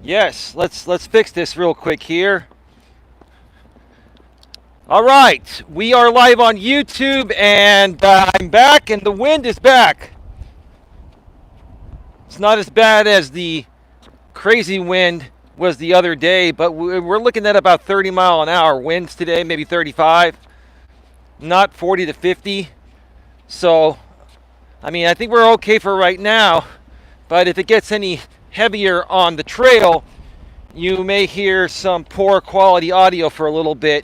Yes, let's fix this real quick here. All right, we are live on YouTube, and I'm back, and the wind is back. It's not as bad as the crazy wind was the other day, but we're looking at about 30-mile-an-hour winds today, maybe 35, not 40 to 50. So, I mean, I think we're okay for right now, but if it gets any heavier on the trail, you may hear some poor quality audio for a little bit.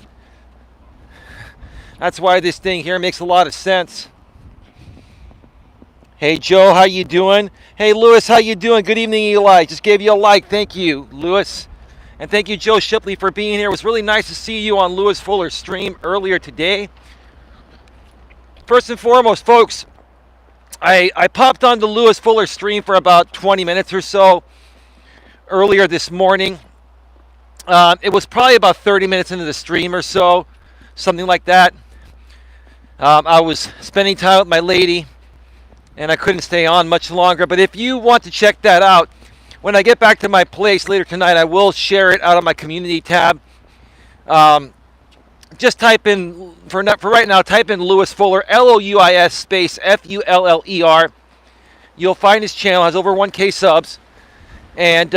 That's why this thing here makes a lot of sense. Hey Joe, how you doing? Hey Lewis, how you doing? Good evening, Eli. Just gave you a like. Thank you, Lewis. And thank you, Joe Shipley, for being here. It was really nice to see you on Lewis Fuller's stream earlier today. First and foremost, folks, I popped onto Lewis Fuller's stream for about 20 minutes or so earlier this morning. It was probably about 30 minutes into the stream or so, something like that. I was spending time with my lady, and I couldn't stay on much longer. But if you want to check that out, when I get back to my place later tonight, I will share it out on my community tab. Just type in, for right now, type in Lewis Fuller, Louis space Fuller. You'll find his channel, has over 1K subs. And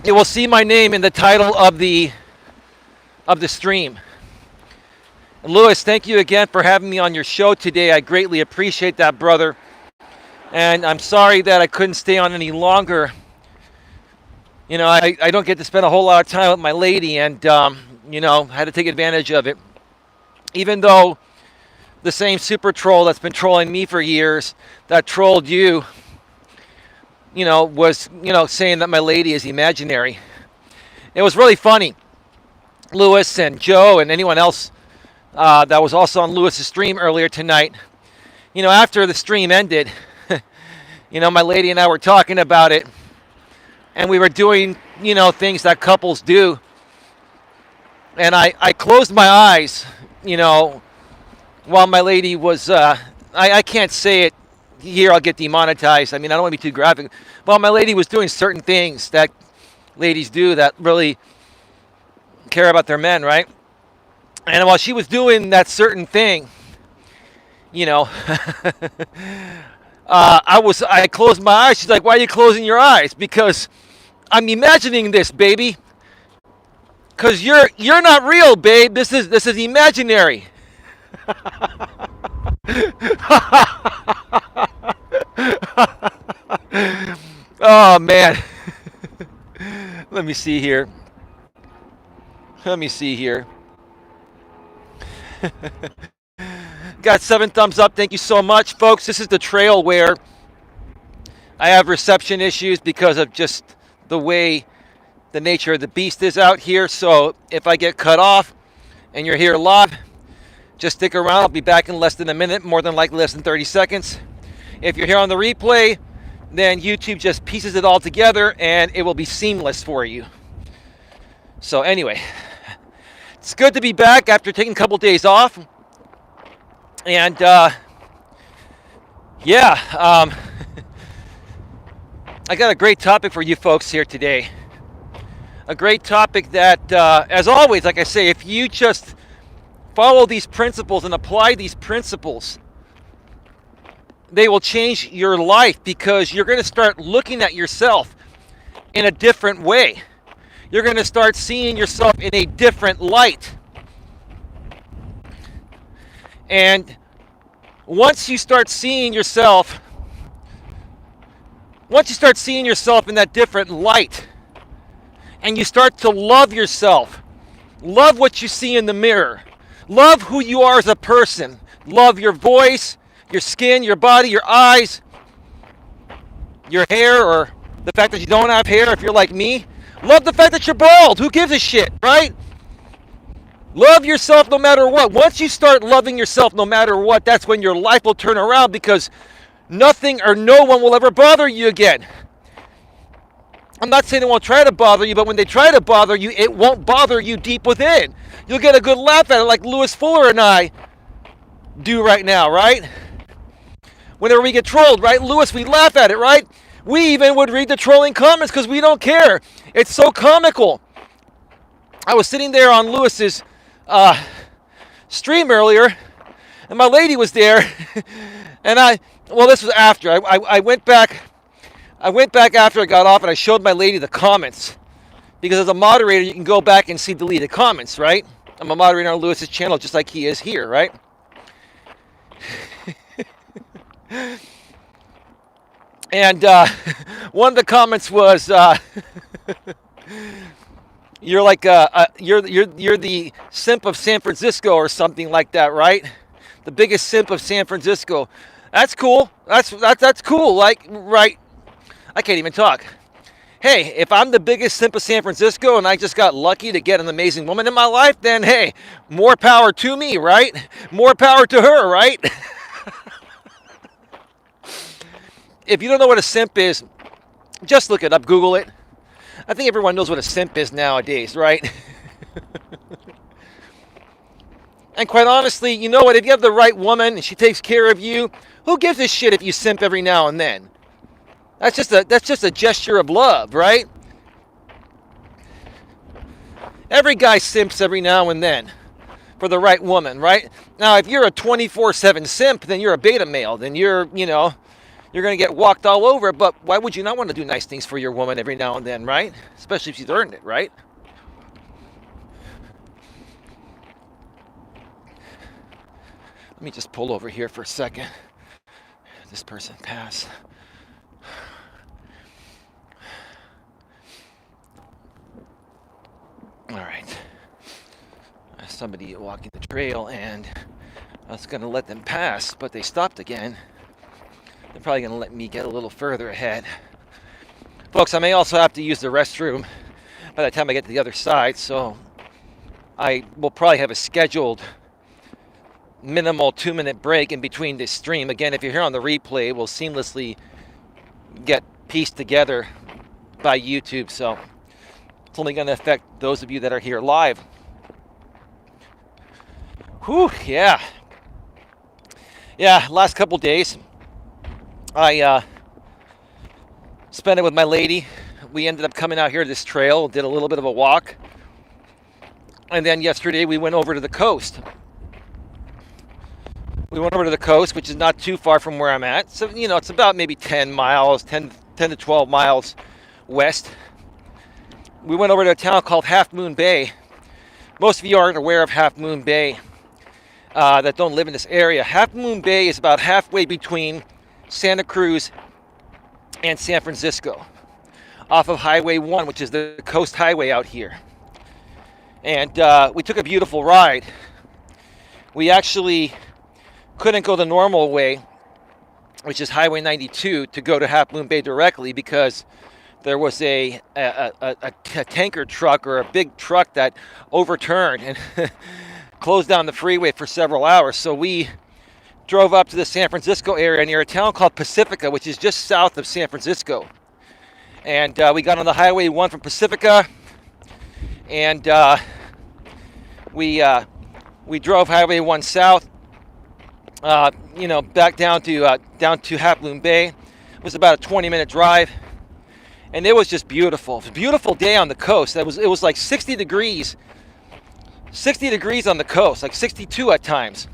it will see my name in the title of the stream. Lewis, thank you again for having me on your show today. I greatly appreciate that, brother. And I'm sorry that I couldn't stay on any longer. You know, I don't get to spend a whole lot of time with my lady, and, you know, I had to take advantage of it. Even though the same super troll that's been trolling me for years, that trolled you, you know, was, you know, saying that my lady is imaginary. It was really funny. Lewis and Joe and anyone else that was also on Lewis's stream earlier tonight. You know, after the stream ended, you know, my lady and I were talking about it, and we were doing, you know, things that couples do. And I closed my eyes, you know, while my lady was, I can't say it here, I'll get demonetized. I mean, I don't want to be too graphic. While my lady was doing certain things that ladies do that really care about their men, right? And while she was doing that certain thing, you know, I closed my eyes. She's like, "Why are you closing your eyes?" Because I'm imagining this, baby. Because you're not real, babe. This is imaginary. Oh man. Let me see here. Got 7 thumbs up. Thank you so much, folks. This is the trail where I have reception issues because of just the way the nature of the beast is out here. So if I get cut off and you're here live, just stick around. I'll be back in less than a minute, more than likely less than 30 seconds. If you're here on the replay, then YouTube just pieces it all together and it will be seamless for you. So anyway, it's good to be back after taking a couple days off. And yeah, I got a great topic for you folks here today. A great topic that, as always, like I say, if you just follow these principles and apply these principles, they will change your life, because you're going to start looking at yourself in a different way. You're going to start seeing yourself in a different light. And once you start seeing yourself in that different light, and you start to love yourself, love what you see in the mirror, love who you are as a person, love your voice, your skin, your body, your eyes, your hair, or the fact that you don't have hair if you're like me. Love the fact that you're bald. Who gives a shit, right? Love yourself no matter what. Once you start loving yourself no matter what, that's when your life will turn around, because nothing or no one will ever bother you again. I'm not saying they won't try to bother you, but when they try to bother you, it won't bother you deep within. You'll get a good laugh at it, like Lewis Fuller and I do right now, right? Whenever we get trolled, right? Lewis, we laugh at it, right? We even would read the trolling comments because we don't care. It's so comical. I was sitting there on Lewis's stream earlier, and my lady was there, and this was after. I went back. I went back after I got off, and I showed my lady the comments. Because as a moderator, you can go back and see deleted comments, right? I'm a moderator on Lewis's channel just like he is here, right? And one of the comments was, "You're like you're the simp of San Francisco or something like that, right? The biggest simp of San Francisco." That's cool. That's cool. Like, right? I can't even talk. Hey, if I'm the biggest simp of San Francisco and I just got lucky to get an amazing woman in my life, then hey, more power to me, right? More power to her, right? If you don't know what a simp is, just look it up, Google it. I think everyone knows what a simp is nowadays, right? And quite honestly, you know what? If you have the right woman and she takes care of you, who gives a shit if you simp every now and then? That's just a gesture of love, right? Every guy simps every now and then for the right woman, right? Now, if you're a 24/7 simp, then you're a beta male. Then you're going to get walked all over. But why would you not want to do nice things for your woman every now and then, right? Especially if she's earned it, right? Let me just pull over here for a second. This person passed. All right. Somebody walking the trail, and I was going to let them pass, but they stopped again. They're probably going to let me get a little further ahead. Folks, I may also have to use the restroom by the time I get to the other side, so I will probably have a scheduled minimal 2-minute break in between this stream. Again, if you're here on the replay, we'll seamlessly get pieced together by YouTube, so it's only going to affect those of you that are here live. Whew, yeah. Yeah, last couple days, I spent it with my lady. We ended up coming out here to this trail, did a little bit of a walk. And then yesterday we went over to the coast. We went over to the coast, which is not too far from where I'm at. So, it's about maybe 10 to 12 miles west. We went over to a town called Half Moon Bay. Most of you aren't aware of Half Moon Bay that don't live in this area. Half Moon Bay is about halfway between Santa Cruz and San Francisco, off of Highway 1, which is the coast highway out here. And we took a beautiful ride. We actually couldn't go the normal way, which is Highway 92, to go to Half Moon Bay directly because there was a tanker truck or a big truck that overturned and closed down the freeway for several hours. So we drove up to the San Francisco area near a town called Pacifica, which is just south of San Francisco. And we got on the Highway 1 from Pacifica, and we drove Highway 1 south, back down to Half Moon Bay. It was about a 20-minute drive. And it was just beautiful. It was a beautiful day on the coast. It was like 60 degrees. 60 degrees on the coast, like 62 at times.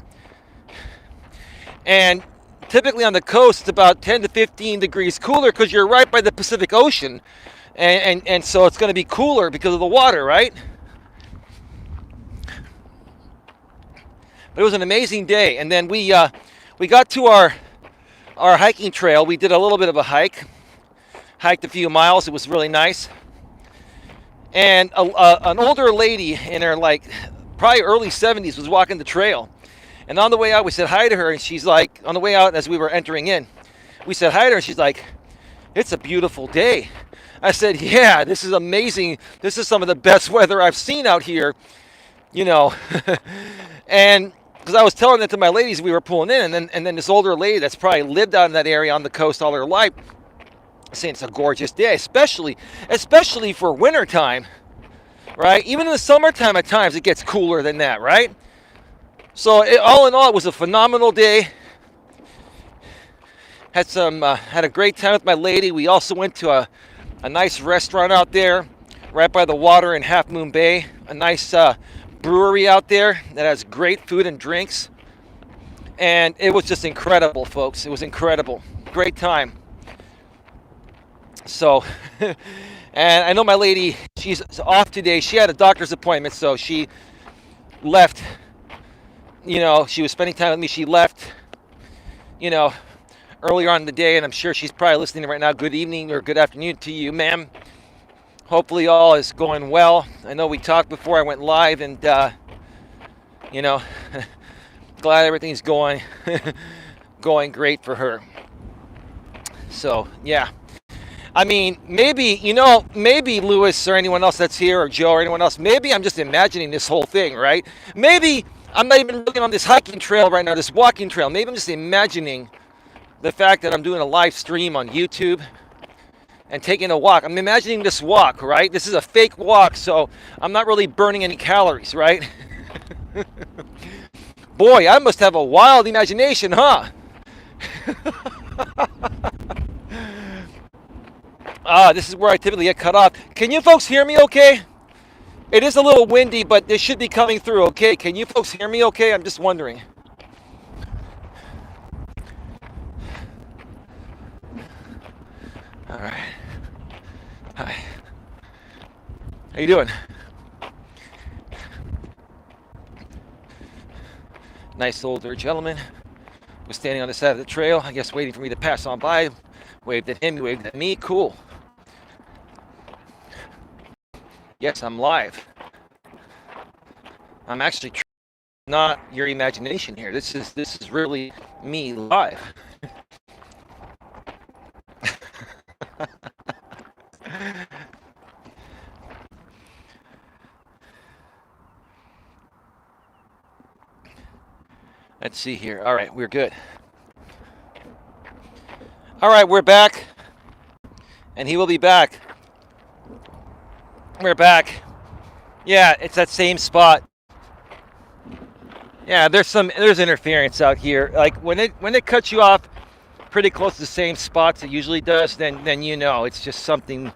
And typically on the coast, it's about 10 to 15 degrees cooler because you're right by the Pacific Ocean. And so it's going to be cooler because of the water, right? But it was an amazing day. And then we got to our hiking trail. We did a little bit of a hike. Hiked a few miles. It was really nice. And an older lady in her probably early 70s was walking the trail. And on the way out, we said hi to her. And she's like, on the way out as we were entering in, we said hi to her. And she's like, "It's a beautiful day." I said, "Yeah, this is amazing. This is some of the best weather I've seen out here." And because I was telling that to my ladies, we were pulling in. And then this older lady that's probably lived out in that area on the coast all her life, saying it's a gorgeous day, especially for wintertime, right? Even in the summertime at times it gets cooler than that, right? So all in all, it was a phenomenal day. Had a great time with my lady. We also went to a nice restaurant out there, right by the water in Half Moon Bay. A nice brewery out there that has great food and drinks. And it was just incredible, folks. It was incredible. Great time. So, and I know my lady, she's off today. She had a doctor's appointment, so she left. She was spending time with me. She left, earlier on in the day, and I'm sure she's probably listening right now. Good evening or good afternoon to you, ma'am. Hopefully all is going well. I know we talked before I went live, and, glad everything's going great for her. So, yeah. I mean, maybe Lewis or anyone else that's here, or Joe or anyone else, maybe I'm just imagining this whole thing, right? Maybe I'm not even looking on this hiking trail right now, this walking trail. Maybe I'm just imagining the fact that I'm doing a live stream on YouTube and taking a walk. I'm imagining this walk, right? This is a fake walk, so I'm not really burning any calories, right? Boy, I must have a wild imagination, huh? This is where I typically get cut off. Can you folks hear me okay? It is a little windy, but this should be coming through okay. Can you folks hear me okay? I'm just wondering. All right. Hi. How you doing? Nice older gentleman was standing on the side of the trail, I guess waiting for me to pass on by. Waved at him, he waved at me. Cool. Yes, I'm live. I'm actually not your imagination here. This is really me live. Let's see here. All right, we're good. All right, we're back. And he will be back. We're back. Yeah, it's that same spot. Yeah, there's interference out here. Like when it cuts you off pretty close to the same spots it usually does, then it's just something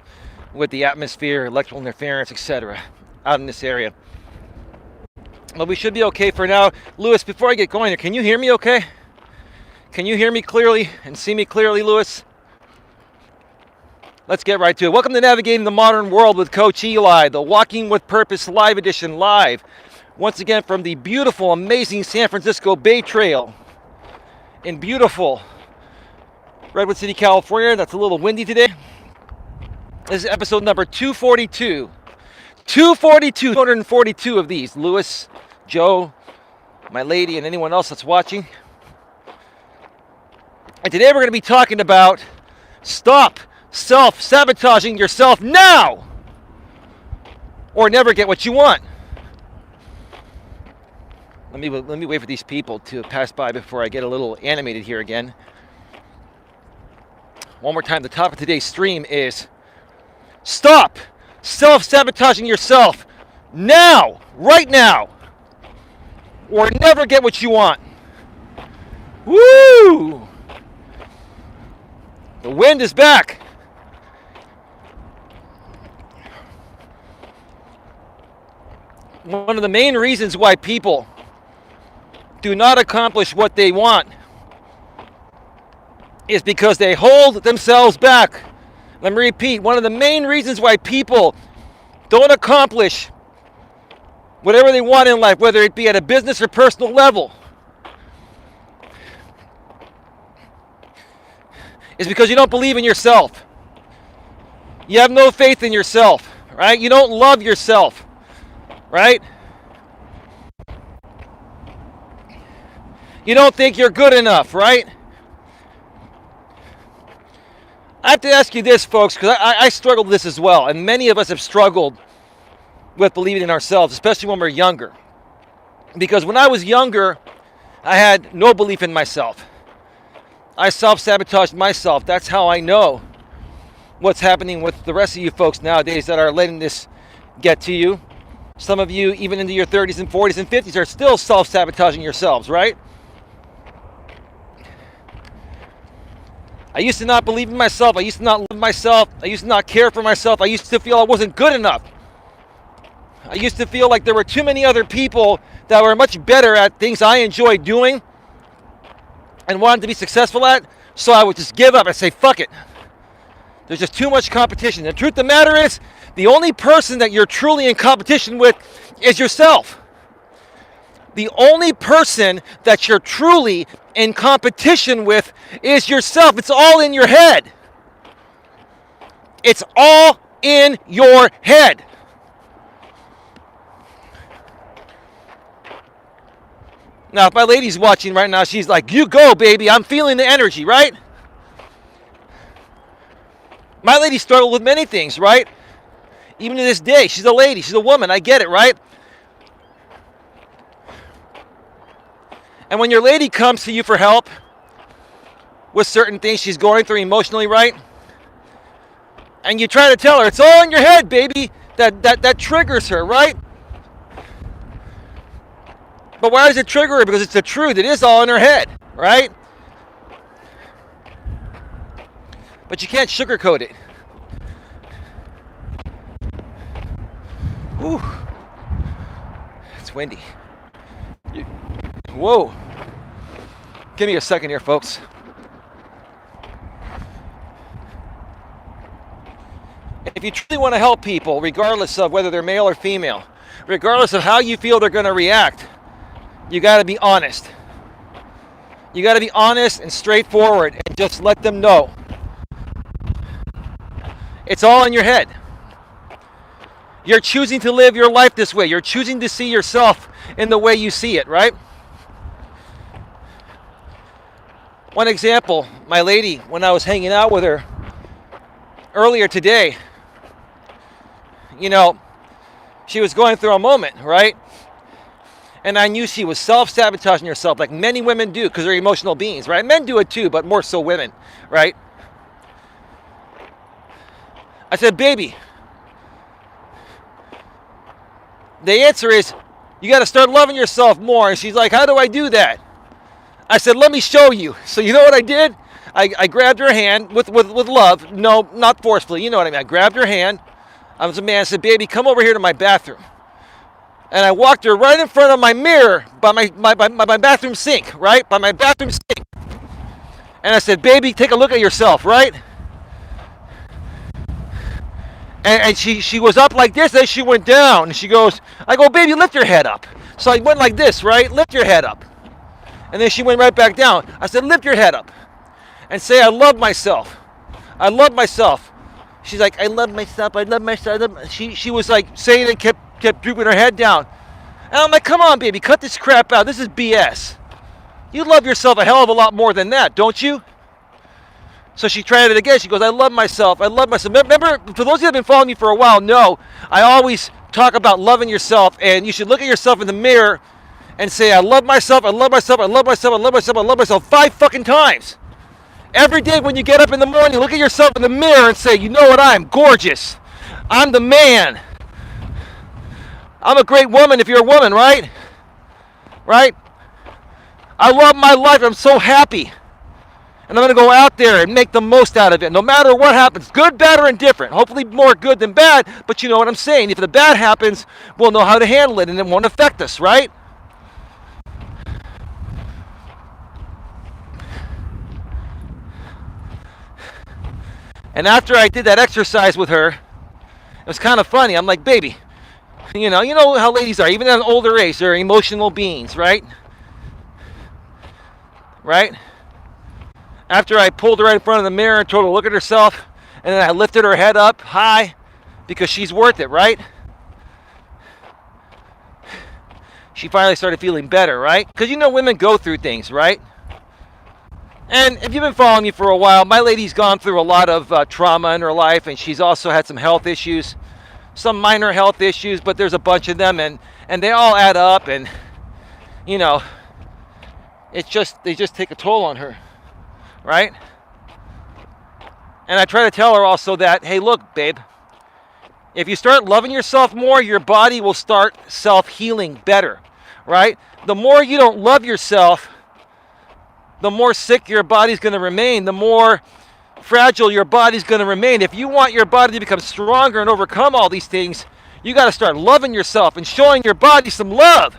with the atmosphere, electrical interference, etc. out in this area. But we should be okay for now. Lewis, before I get going here, can you hear me okay? Can you hear me clearly and see me clearly, Lewis? Let's get right to it. Welcome to Navigating the Modern World with Coach Eli, the Walking with Purpose Live Edition live. Once again from the beautiful, amazing San Francisco Bay Trail in beautiful Redwood City, California. That's a little windy today. This is episode number 242. 242 of these. Lewis, Joe, my lady, and anyone else that's watching. And today we're going to be talking about stop self-sabotaging yourself now, or never get what you want. Let me wait for these people to pass by before I get a little animated here again. One more time, the topic of today's stream is stop self-sabotaging yourself now, right now, or never get what you want. Woo! The wind is back. One of the main reasons why people do not accomplish what they want is because they hold themselves back. Let me repeat, one of the main reasons why people don't accomplish whatever they want in life, whether it be at a business or personal level, is because you don't believe in yourself. You have no faith in yourself, right? You don't love yourself, right? You don't think you're good enough, right? I have to ask you this, folks, because I struggled with this as well, and many of us have struggled with believing in ourselves, especially when we're younger. Because when I was younger, I had no belief in myself. I self-sabotaged myself. That's how I know what's happening with the rest of you folks nowadays that are letting this get to you. Some of you, even into your 30s and 40s and 50s, are still self-sabotaging yourselves, right? I used to not believe in myself. I used to not love myself. I used to not care for myself. I used to feel I wasn't good enough. I used to feel like there were too many other people that were much better at things I enjoyed doing and wanted to be successful at, so I would just give up and say, fuck it. There's just too much competition. The truth of the matter is, the only person that you're truly in competition with is yourself. The only person that you're truly in competition with is yourself. It's all in your head. It's all in your head. Now, if my lady's watching right now, she's like, you go, baby. I'm feeling the energy, right? My lady struggled with many things, right? Even to this day, she's a lady. She's a woman. I get it, right? And when your lady comes to you for help with certain things she's going through emotionally, right? And you try to tell her, it's all in your head, baby. That triggers her, right? But why does it trigger her? Because it's the truth. It is all in her head, right? But you can't sugarcoat it. Whew. It's windy. Whoa. Give me a second here, folks. If you truly want to help people, regardless of whether they're male or female, regardless of how you feel they're going to react, you got to be honest. You got to be honest and straightforward and just let them know. It's all in your head. You're choosing to live your life this way. You're choosing to see yourself in the way you see it, right? One example, my lady, when I was hanging out with her earlier today, you know, she was going through a moment, right? And I knew she was self-sabotaging herself like many women do because they're emotional beings, right? Men do it too, but more so women, right? I said, baby, the answer is you got to start loving yourself more. And she's like, how do I do that? I said, let me show you. So you know what I did? I grabbed her hand with love. No, not forcefully. You know what I mean. I grabbed her hand. I was a man. I said, baby, come over here to my bathroom. And I walked her right in front of my mirror by my bathroom sink, right? By my bathroom sink. And I said, baby, take a look at yourself, right? And she was up like this, then she went down. And she goes, I go, baby, lift your head up. So I went like this, right? Lift your head up. And then she went right back down. I said, lift your head up. And say, I love myself. I love myself. She's like, I love myself. I love myself. She was like saying and kept drooping her head down. And I'm like, come on, baby, cut this crap out. This is BS. You love yourself a hell of a lot more than that, don't you? So she tried it again. She goes, I love myself. I love myself. Remember, for those of you that have been following me for a while, know I always talk about loving yourself, and you should look at yourself in the mirror and say, I love myself, I love myself, I love myself, I love myself, I love myself 5 fucking times. Every day when you get up in the morning, look at yourself in the mirror and say, you know what, I'm gorgeous. I'm the man. I'm a great woman if you're a woman, right? Right? I love my life. I'm so happy. And I'm going to go out there and make the most out of it, no matter what happens. Good, bad, or indifferent. Hopefully more good than bad, but you know what I'm saying. If the bad happens, we'll know how to handle it, and it won't affect us, right? And after I did that exercise with her, it was kind of funny. I'm like, baby, you know how ladies are. Even at an older age, they're emotional beings, right? Right? After I pulled her right in front of the mirror and told her to look at herself, and then I lifted her head up high because she's worth it, right? She finally started feeling better, right? Because you know women go through things, right? And if you've been following me for a while, my lady's gone through a lot of trauma in her life, and she's also had some health issues, some minor health issues, but there's a bunch of them, and they all add up, and you know, they just take a toll on her, right? And I try to tell her also that, hey, look, babe, if you start loving yourself more, your body will start self-healing better, right? The more you don't love yourself, the more sick your body's going to remain, the more fragile your body's going to remain. If you want your body to become stronger and overcome all these things, you got to start loving yourself and showing your body some love,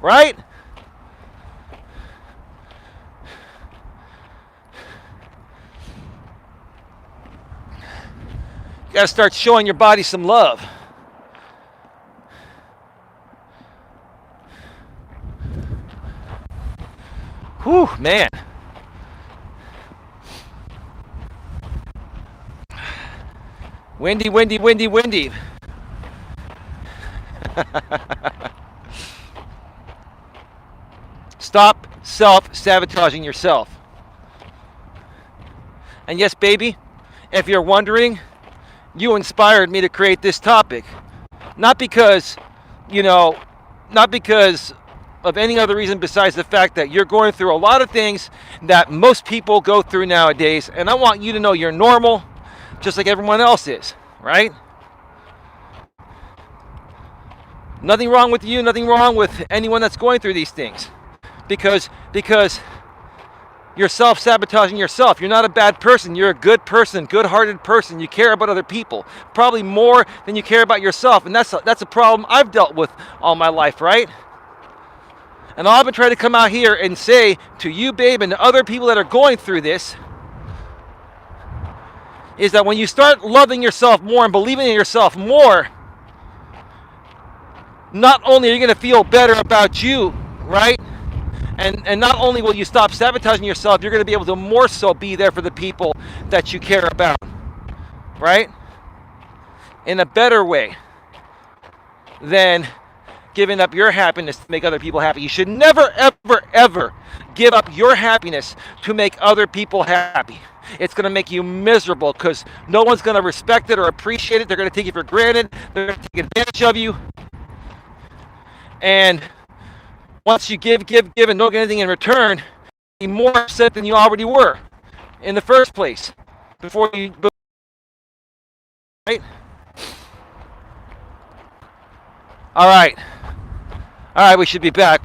right? You got to start showing your body some love. Whew, man. Windy, windy, windy, windy. Stop self-sabotaging yourself. And yes, baby, if you're wondering, you inspired me to create this topic. Not because, not because of any other reason besides the fact that you're going through a lot of things that most people go through nowadays. And I want you to know you're normal, just like everyone else is, right? Nothing wrong with you, nothing wrong with anyone that's going through these things. Because you're self-sabotaging yourself. You're not a bad person. You're a good person, good-hearted person. You care about other people, probably more than you care about yourself. And that's a problem I've dealt with all my life, right? And all I've been trying to come out here and say to you, babe, and to other people that are going through this is that when you start loving yourself more and believing in yourself more, not only are you going to feel better about you, right? And not only will you stop sabotaging yourself, you're going to be able to more so be there for the people that you care about, right? In a better way than giving up your happiness to make other people happy. You should never, ever, ever give up your happiness to make other people happy. It's going to make you miserable because no one's going to respect it or appreciate it. They're going to take you for granted. They're going to take advantage of you. And once you give and don't get anything in return, you're more upset than you already were in the first place. Right? All right, we should be back.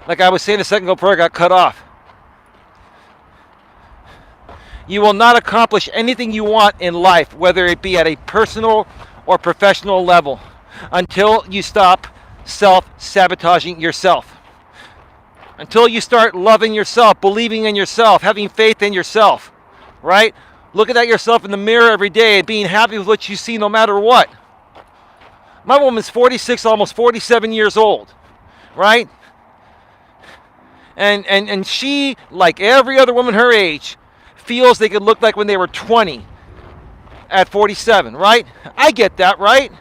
Like I was saying a second ago before I got cut off. You will not accomplish anything you want in life, whether it be at a personal or professional level, until you stop self-sabotaging yourself. Until you start loving yourself, believing in yourself, having faith in yourself, right? Looking at yourself in the mirror every day and being happy with what you see no matter what. My woman's 46, almost 47 years old, right? And she, like every other woman her age, feels they could look like when they were 20 at 47, right? I get that, right?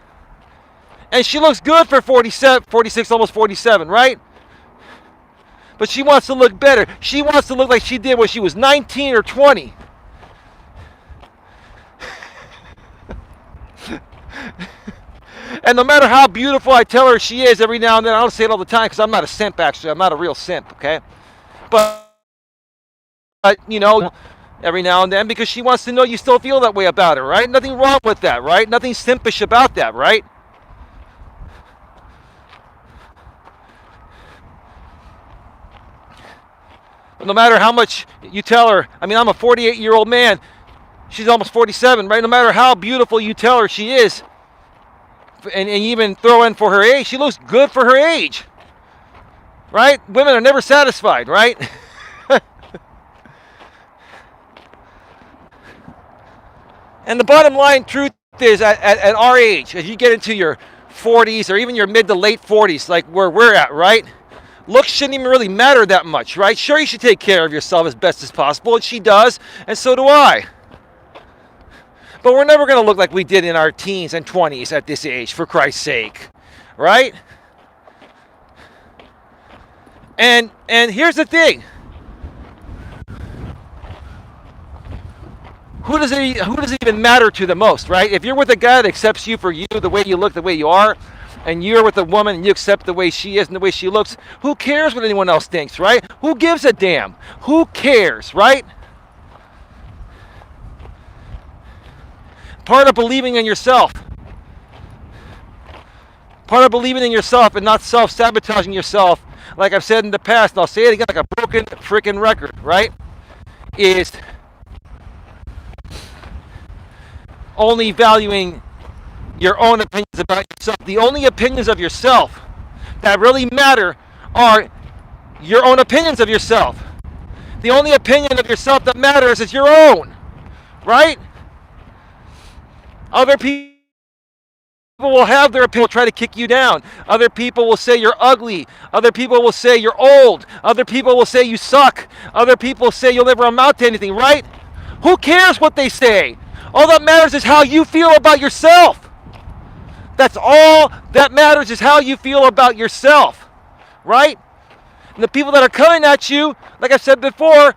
And she looks good for 47, 46, almost 47, right? But she wants to look better. She wants to look like she did when she was 19 or 20. And no matter how beautiful I tell her she is every now and then, I don't say it all the time because I'm not a simp, actually. I'm not a real simp, okay? But every now and then, because she wants to know you still feel that way about her, right? Nothing wrong with that, right? Nothing simpish about that, right? But no matter how much you tell her, I'm a 48-year-old man. She's almost 47, right? No matter how beautiful you tell her she is, and even throw in for her age, she looks good for her age, right? Women are never satisfied, right? And the bottom line truth is, at our age, as you get into your 40s or even your mid to late 40s, like where we're at, right? Looks shouldn't even really matter that much, right? Sure, you should take care of yourself as best as possible, and she does, and so do I. But we're never going to look like we did in our teens and 20s at this age, for Christ's sake, right? And here's the thing. Who does it even matter to the most, right? If you're with a guy that accepts you for you, the way you look, the way you are, and you're with a woman and you accept the way she is and the way she looks, who cares what anyone else thinks, right? Who gives a damn? Who cares, right? Part of believing in yourself. Part of believing in yourself and not self-sabotaging yourself, like I've said in the past, and I'll say it again like a broken freaking record, right? is only valuing your own opinions about yourself. The only opinions of yourself that really matter are your own opinions of yourself. The only opinion of yourself that matters is your own, right? Other people will have their opinion, will try to kick you down. Other people will say you're ugly. Other people will say you're old. Other people will say you suck. Other people say you'll never amount to anything, right? Who cares what they say? All that matters is how you feel about yourself. That's all that matters, is how you feel about yourself, right? And the people that are coming at you, like I said before,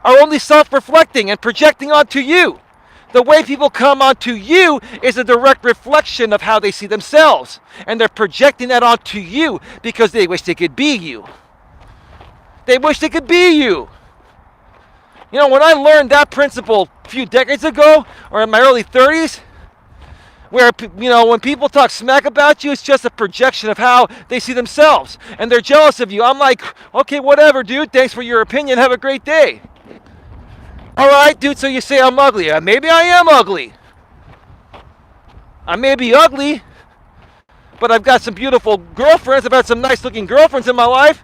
are only self-reflecting and projecting onto you. The way people come onto you is a direct reflection of how they see themselves. And they're projecting that onto you because they wish they could be you. They wish they could be you. You know, when I learned that principle a few decades ago, or in my early 30s, where, you know, when people talk smack about you, it's just a projection of how they see themselves. And they're jealous of you. I'm like, okay, whatever, dude. Thanks for your opinion. Have a great day. All right, dude, so you say I'm ugly. Maybe I am ugly. I may be ugly, but I've got some beautiful girlfriends. I've had some nice-looking girlfriends in my life.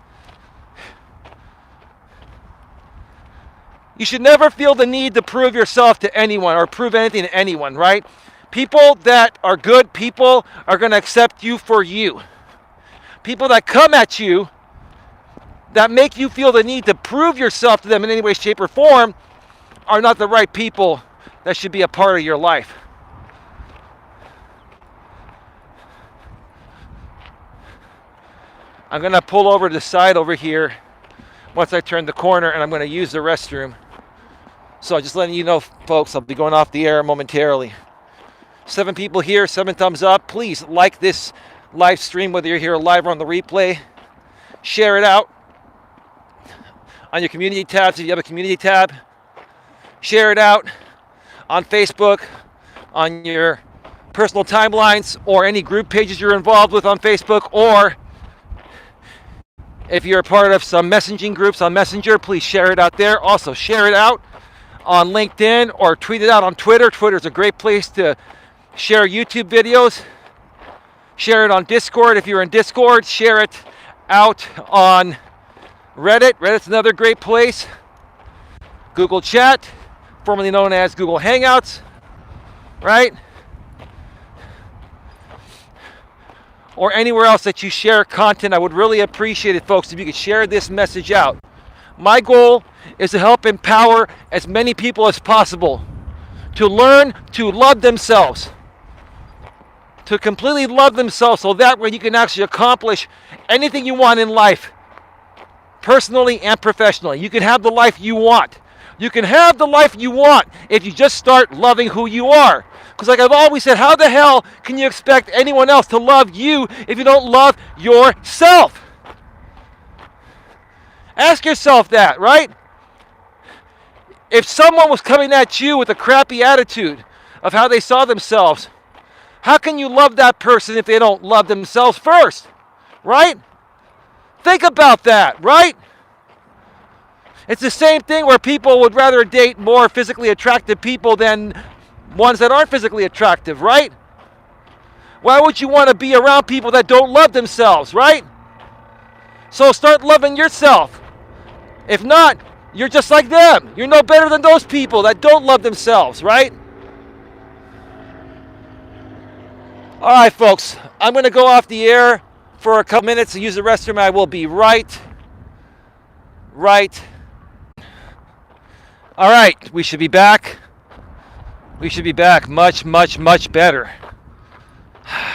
You should never feel the need to prove yourself to anyone or prove anything to anyone, right? People that are good people are going to accept you for you. People that come at you, that make you feel the need to prove yourself to them in any way, shape, or form, are not the right people that should be a part of your life. I'm going to pull over to the side over here once I turn the corner, and I'm going to use the restroom. So just letting you know, folks, I'll be going off the air momentarily. 7 people here, 7 thumbs up. Please like this live stream, whether you're here live or on the replay. Share it out on your community tabs if you have a community tab. Share it out on Facebook, on your personal timelines, or any group pages you're involved with on Facebook, or if you're a part of some messaging groups on Messenger, please share it out there. Also, share it out on LinkedIn or tweet it out on Twitter. Twitter's a great place to share YouTube videos. Share it on Discord. If you're in Discord, share it out on Reddit. Reddit's another great place. Google Chat, formerly known as Google Hangouts, right? Or anywhere else that you share content. I would really appreciate it, folks, if you could share this message out. My goal is to help empower as many people as possible to learn to love themselves, to completely love themselves, so that way you can actually accomplish anything you want in life, personally and professionally. You can have the life you want. You can have the life you want if you just start loving who you are. Because like I've always said, how the hell can you expect anyone else to love you if you don't love yourself? Ask yourself that, right? If someone was coming at you with a crappy attitude of how they saw themselves, how can you love that person if they don't love themselves first, right? Think about that, right? It's the same thing where people would rather date more physically attractive people than ones that aren't physically attractive, right? Why would you want to be around people that don't love themselves, right? So start loving yourself. If not, you're just like them. You're no better than those people that don't love themselves, right? All right, folks, I'm going to go off the air for a couple minutes and use the restroom. I will be right. All right, we should be back. We should be back much, much, much better.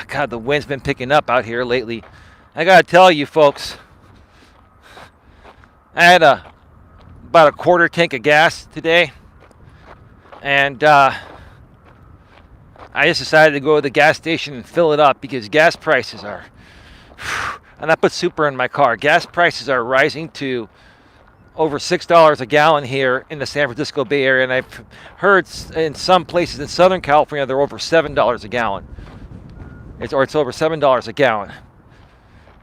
God, the wind's been picking up out here lately. I got to tell you, folks, I had about a quarter tank of gas today, and I just decided to go to the gas station and fill it up because gas prices are, and I put super in my car, gas prices are rising to over $6 a gallon here in the San Francisco Bay Area, and I've heard in some places in Southern California they're over $7 a gallon. It's over $7 a gallon.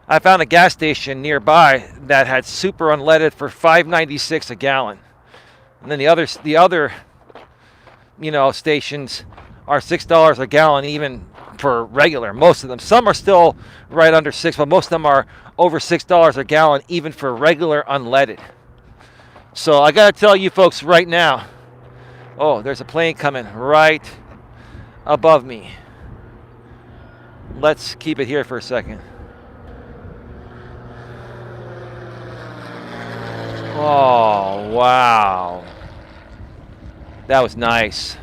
I found a gas station nearby that had super unleaded for $5.96 a gallon. And then the other stations are $6 a gallon even for regular. Most of them. Some are still right under 6, but most of them are over $6 a gallon even for regular unleaded. So I got to tell you folks right now, oh, there's a plane coming right above me. Let's keep it here for a second. Oh, wow. That was nice.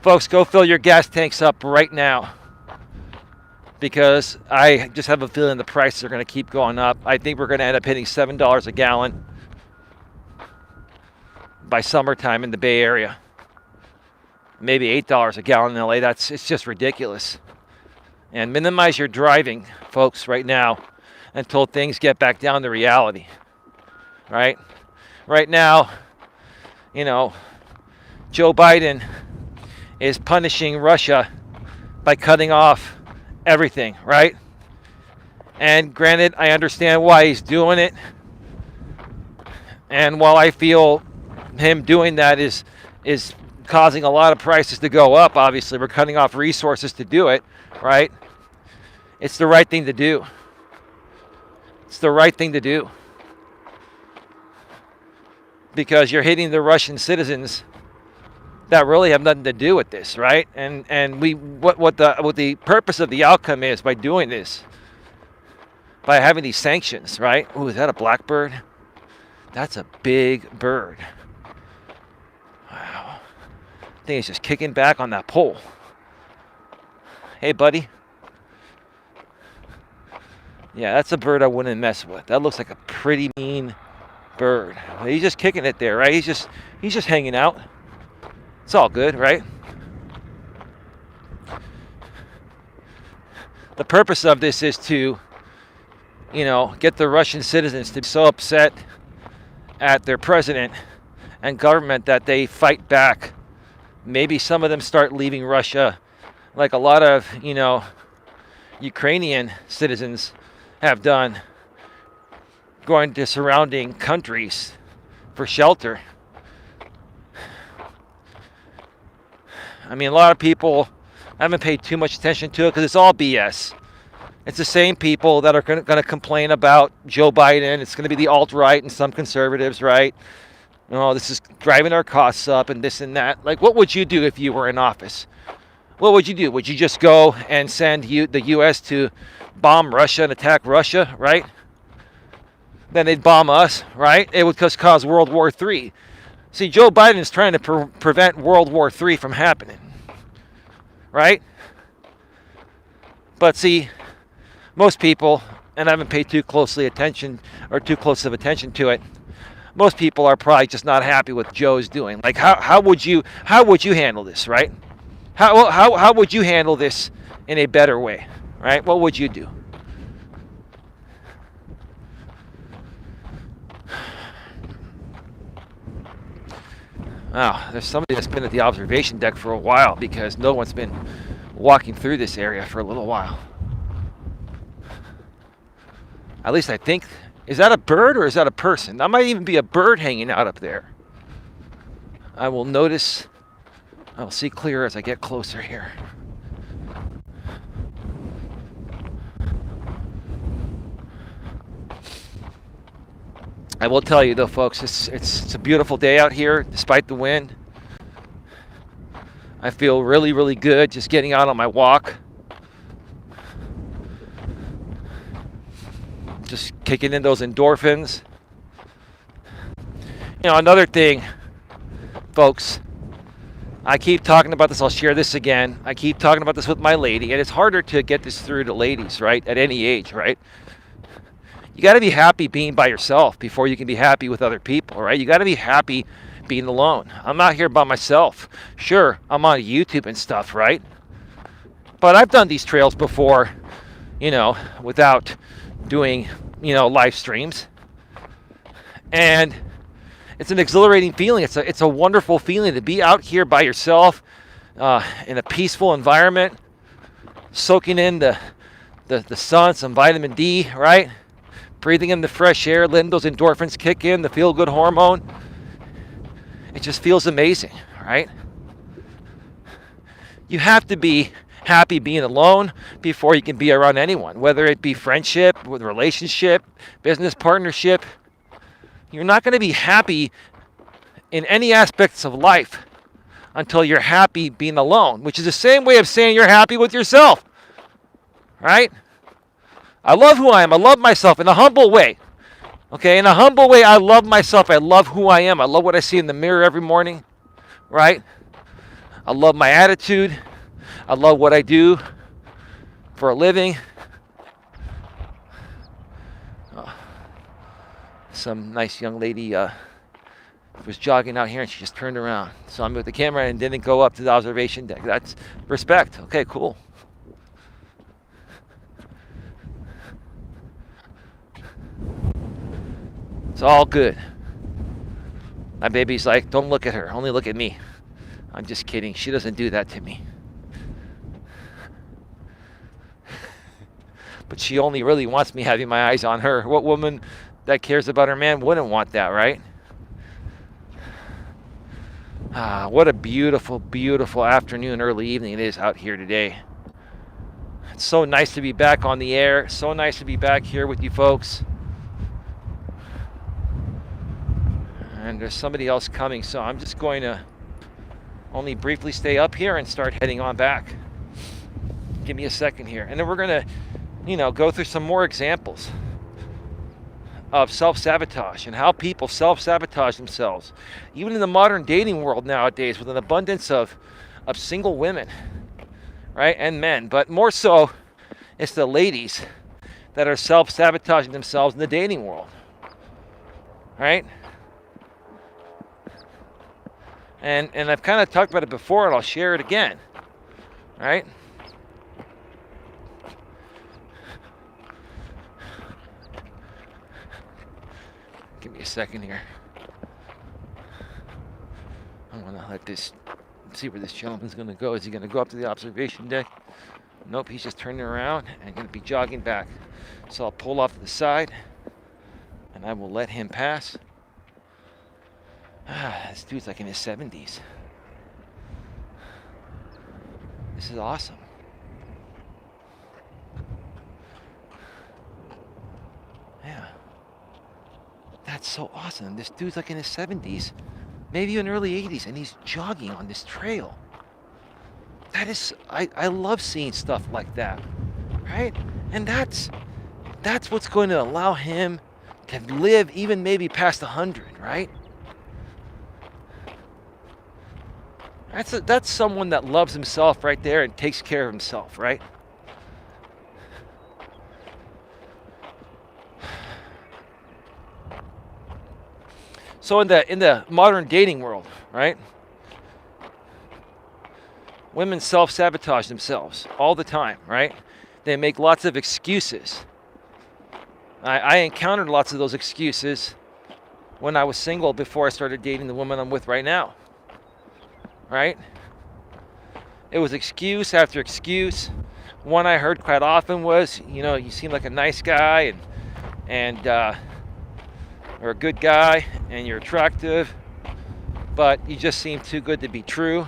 Folks, go fill your gas tanks up right now, because I just have a feeling the prices are going to keep going up. I think we're going to end up hitting $7 a gallon by summertime in the Bay Area. Maybe $8 a gallon in LA. It's just ridiculous. And minimize your driving, folks, right now until things get back down to reality. Right? Right now, Joe Biden is punishing Russia by cutting off everything, right? And granted, I understand why he's doing it. And while I feel him doing that is causing a lot of prices to go up, obviously, we're cutting off resources to do it, right? It's the right thing to do. It's the right thing to do. Because you're hitting the Russian citizens that really have nothing to do with this, right? And what the purpose of the outcome is by doing this, by having these sanctions, right? Oh, is that a blackbird? That's a big bird. Wow. I think he's just kicking back on that pole. Hey, buddy. Yeah, that's a bird I wouldn't mess with. That looks like a pretty mean bird. He's just kicking it there, right? He's just hanging out. It's all good, right? The purpose of this is to, get the Russian citizens to be so upset at their president and government that they fight back. Maybe some of them start leaving Russia, like a lot of, Ukrainian citizens have done, going to surrounding countries for shelter. I mean, a lot of people haven't paid too much attention to it because it's all BS. It's the same people that are going to complain about Joe Biden. It's going to be the alt-right and some conservatives, right? This is driving our costs up and this and that. Like, what would you do if you were in office? What would you do? Would you just go and send the U.S. to bomb Russia and attack Russia, right? Then they'd bomb us, right? It would just cause World War III. See, Joe Biden is trying to prevent World War III from happening, right? But see, most people, and I haven't paid too close of attention to it, most people are probably just not happy with Joe's doing. Like, how would you handle this, right? How would you handle this in a better way, right? What would you do? Wow, there's somebody that's been at the observation deck for a while because no one's been walking through this area for a little while. At least I think. Is that a bird or is that a person? That might even be a bird hanging out up there. I will notice. I'll see clearer as I get closer here. I will tell you though, folks, it's a beautiful day out here despite the wind. I feel really, really good just getting out on my walk. Just kicking in those endorphins. Another thing, folks, I keep talking about this. I'll share this again. I keep talking about this with my lady, and it's harder to get this through to ladies, right? At any age, right? You got to be happy being by yourself before you can be happy with other people, right? You got to be happy being alone. I'm out here by myself. Sure, I'm on YouTube and stuff, right? But I've done these trails before, without doing, live streams. And it's an exhilarating feeling. It's a wonderful feeling to be out here by yourself in a peaceful environment, soaking in the the sun, some vitamin D, right? Breathing in the fresh air, letting those endorphins kick in, the feel-good hormone. It just feels amazing, right? You have to be happy being alone before you can be around anyone, whether it be friendship, with relationship, business partnership. You're not going to be happy in any aspects of life until you're happy being alone, which is the same way of saying you're happy with yourself, right? I love who I am. I love myself in a humble way. Okay, in a humble way, I love myself. I love who I am. I love what I see in the mirror every morning, right? I love my attitude. I love what I do for a living. Some nice young lady was jogging out here and she just turned around. So I'm with the camera and didn't go up to the observation deck. That's respect. Okay, cool. It's all good. My baby's like, don't look at her, only look at me. I'm just kidding. She doesn't do that to me. But she only really wants me having my eyes on her. What woman that cares about her man wouldn't want that, right? What a beautiful, beautiful afternoon, early evening it is out here today. It's so nice to be back on the air. So nice to be back here with you folks. And there's somebody else coming, so I'm just going to only briefly stay up here and start heading on back. Give me a second here. And then we're going to, go through some more examples of self-sabotage and how people self-sabotage themselves. Even in the modern dating world nowadays, with an abundance of single women, right, and men. But more so, it's the ladies that are self-sabotaging themselves in the dating world, right? And I've kind of talked about it before, and I'll share it again, right? Give me a second here. I want to let this, see where this gentleman's going to go. Is he going to go up to the observation deck? Nope, he's just turning around and going to be jogging back. So I'll pull off to the side, and I will let him pass. This dude's like in his 70s. This is awesome. Yeah. That's so awesome. This dude's like in his 70s, maybe even early 80s, and he's jogging on this trail. That is, I love seeing stuff like that, right? And that's what's going to allow him to live even maybe past 100, right? That's someone that loves himself right there and takes care of himself, right? So in the modern dating world, right? Women self-sabotage themselves all the time, right? They make lots of excuses. I encountered lots of those excuses when I was single before I started dating the woman I'm with right now. Right? It was excuse after excuse. One I heard quite often was, you seem like a nice guy and or a good guy and you're attractive, but you just seem too good to be true.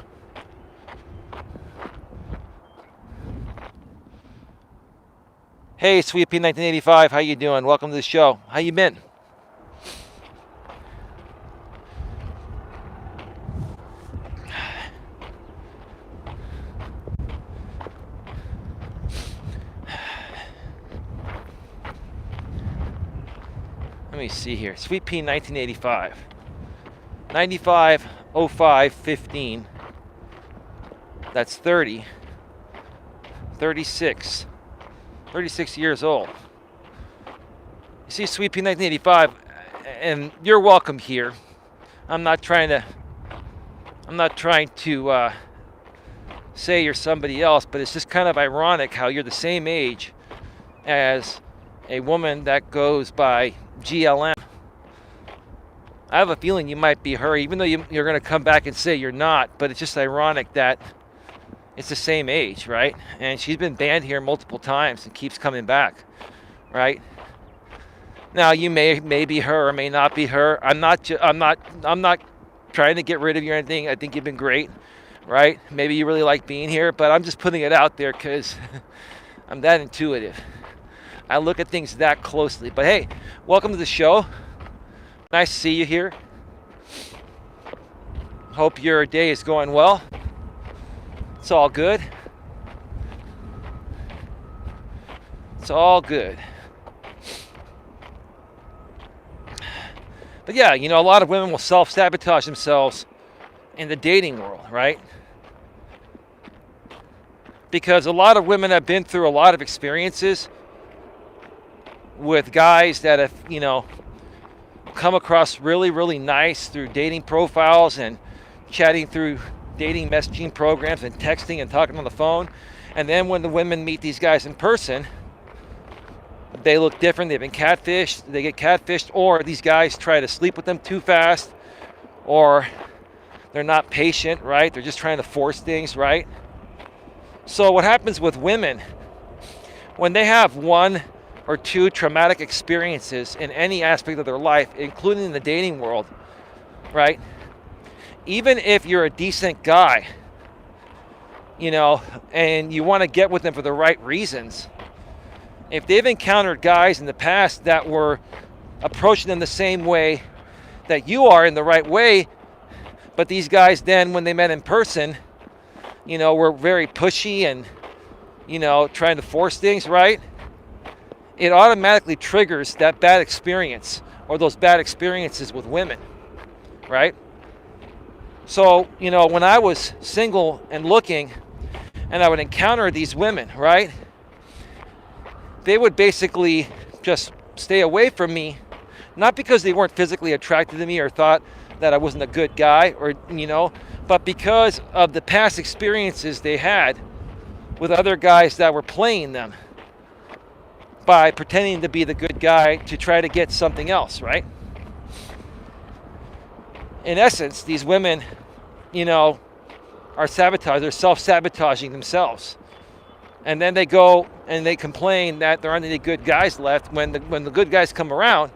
Hey, Sweet P 1985, how you doing? Welcome to the show. How you been? Let me see here. Sweet P 1985. 95 05 15. That's 30. 36 years old. You see, Sweet P 1985, and you're welcome here. I'm not trying to say you're somebody else, but it's just kind of ironic how you're the same age as a woman that goes by GLM. I have a feeling you might be her, even though you're going to come back and say you're not, but it's just ironic that it's the same age, right? And she's been banned here multiple times and keeps coming back, right? Now you may be her or may not be her. I'm not trying to get rid of you or anything. I think you've been great, right? Maybe you really like being here, but I'm just putting it out there because I'm that intuitive. I look at things that closely. But hey, welcome to the show. Nice to see you here. Hope your day is going well. It's all good. It's all good. But yeah, you know, a lot of women will self-sabotage themselves in the dating world, right? Because a lot of women have been through a lot of experiences with guys that have, you know, come across really, really nice through dating profiles and chatting through dating messaging programs and texting and talking on the phone. And then when the women meet these guys in person, they look different. They've been catfished. They get catfished, or these guys try to sleep with them too fast, or they're not patient, right? They're just trying to force things, right? So what happens with women when they have one or two traumatic experiences in any aspect of their life, including in the dating world, right? Even if you're a decent guy, you know, and you want to get with them for the right reasons, if they've encountered guys in the past that were approaching them the same way that you are in the right way, but these guys then, when they met in person, you know, were very pushy and, you know, trying to force things, right? It automatically triggers that bad experience or those bad experiences with women, right? So, you know, when I was single and looking and I would encounter these women, right? They would basically just stay away from me, not because they weren't physically attracted to me or thought that I wasn't a good guy or, you know, but because of the past experiences they had with other guys that were playing them by pretending to be the good guy to try to get something else, right? In essence, these women, you know, are sabotaged. They're self-sabotaging themselves. And then they go and they complain that there aren't any good guys left. When the good guys come around,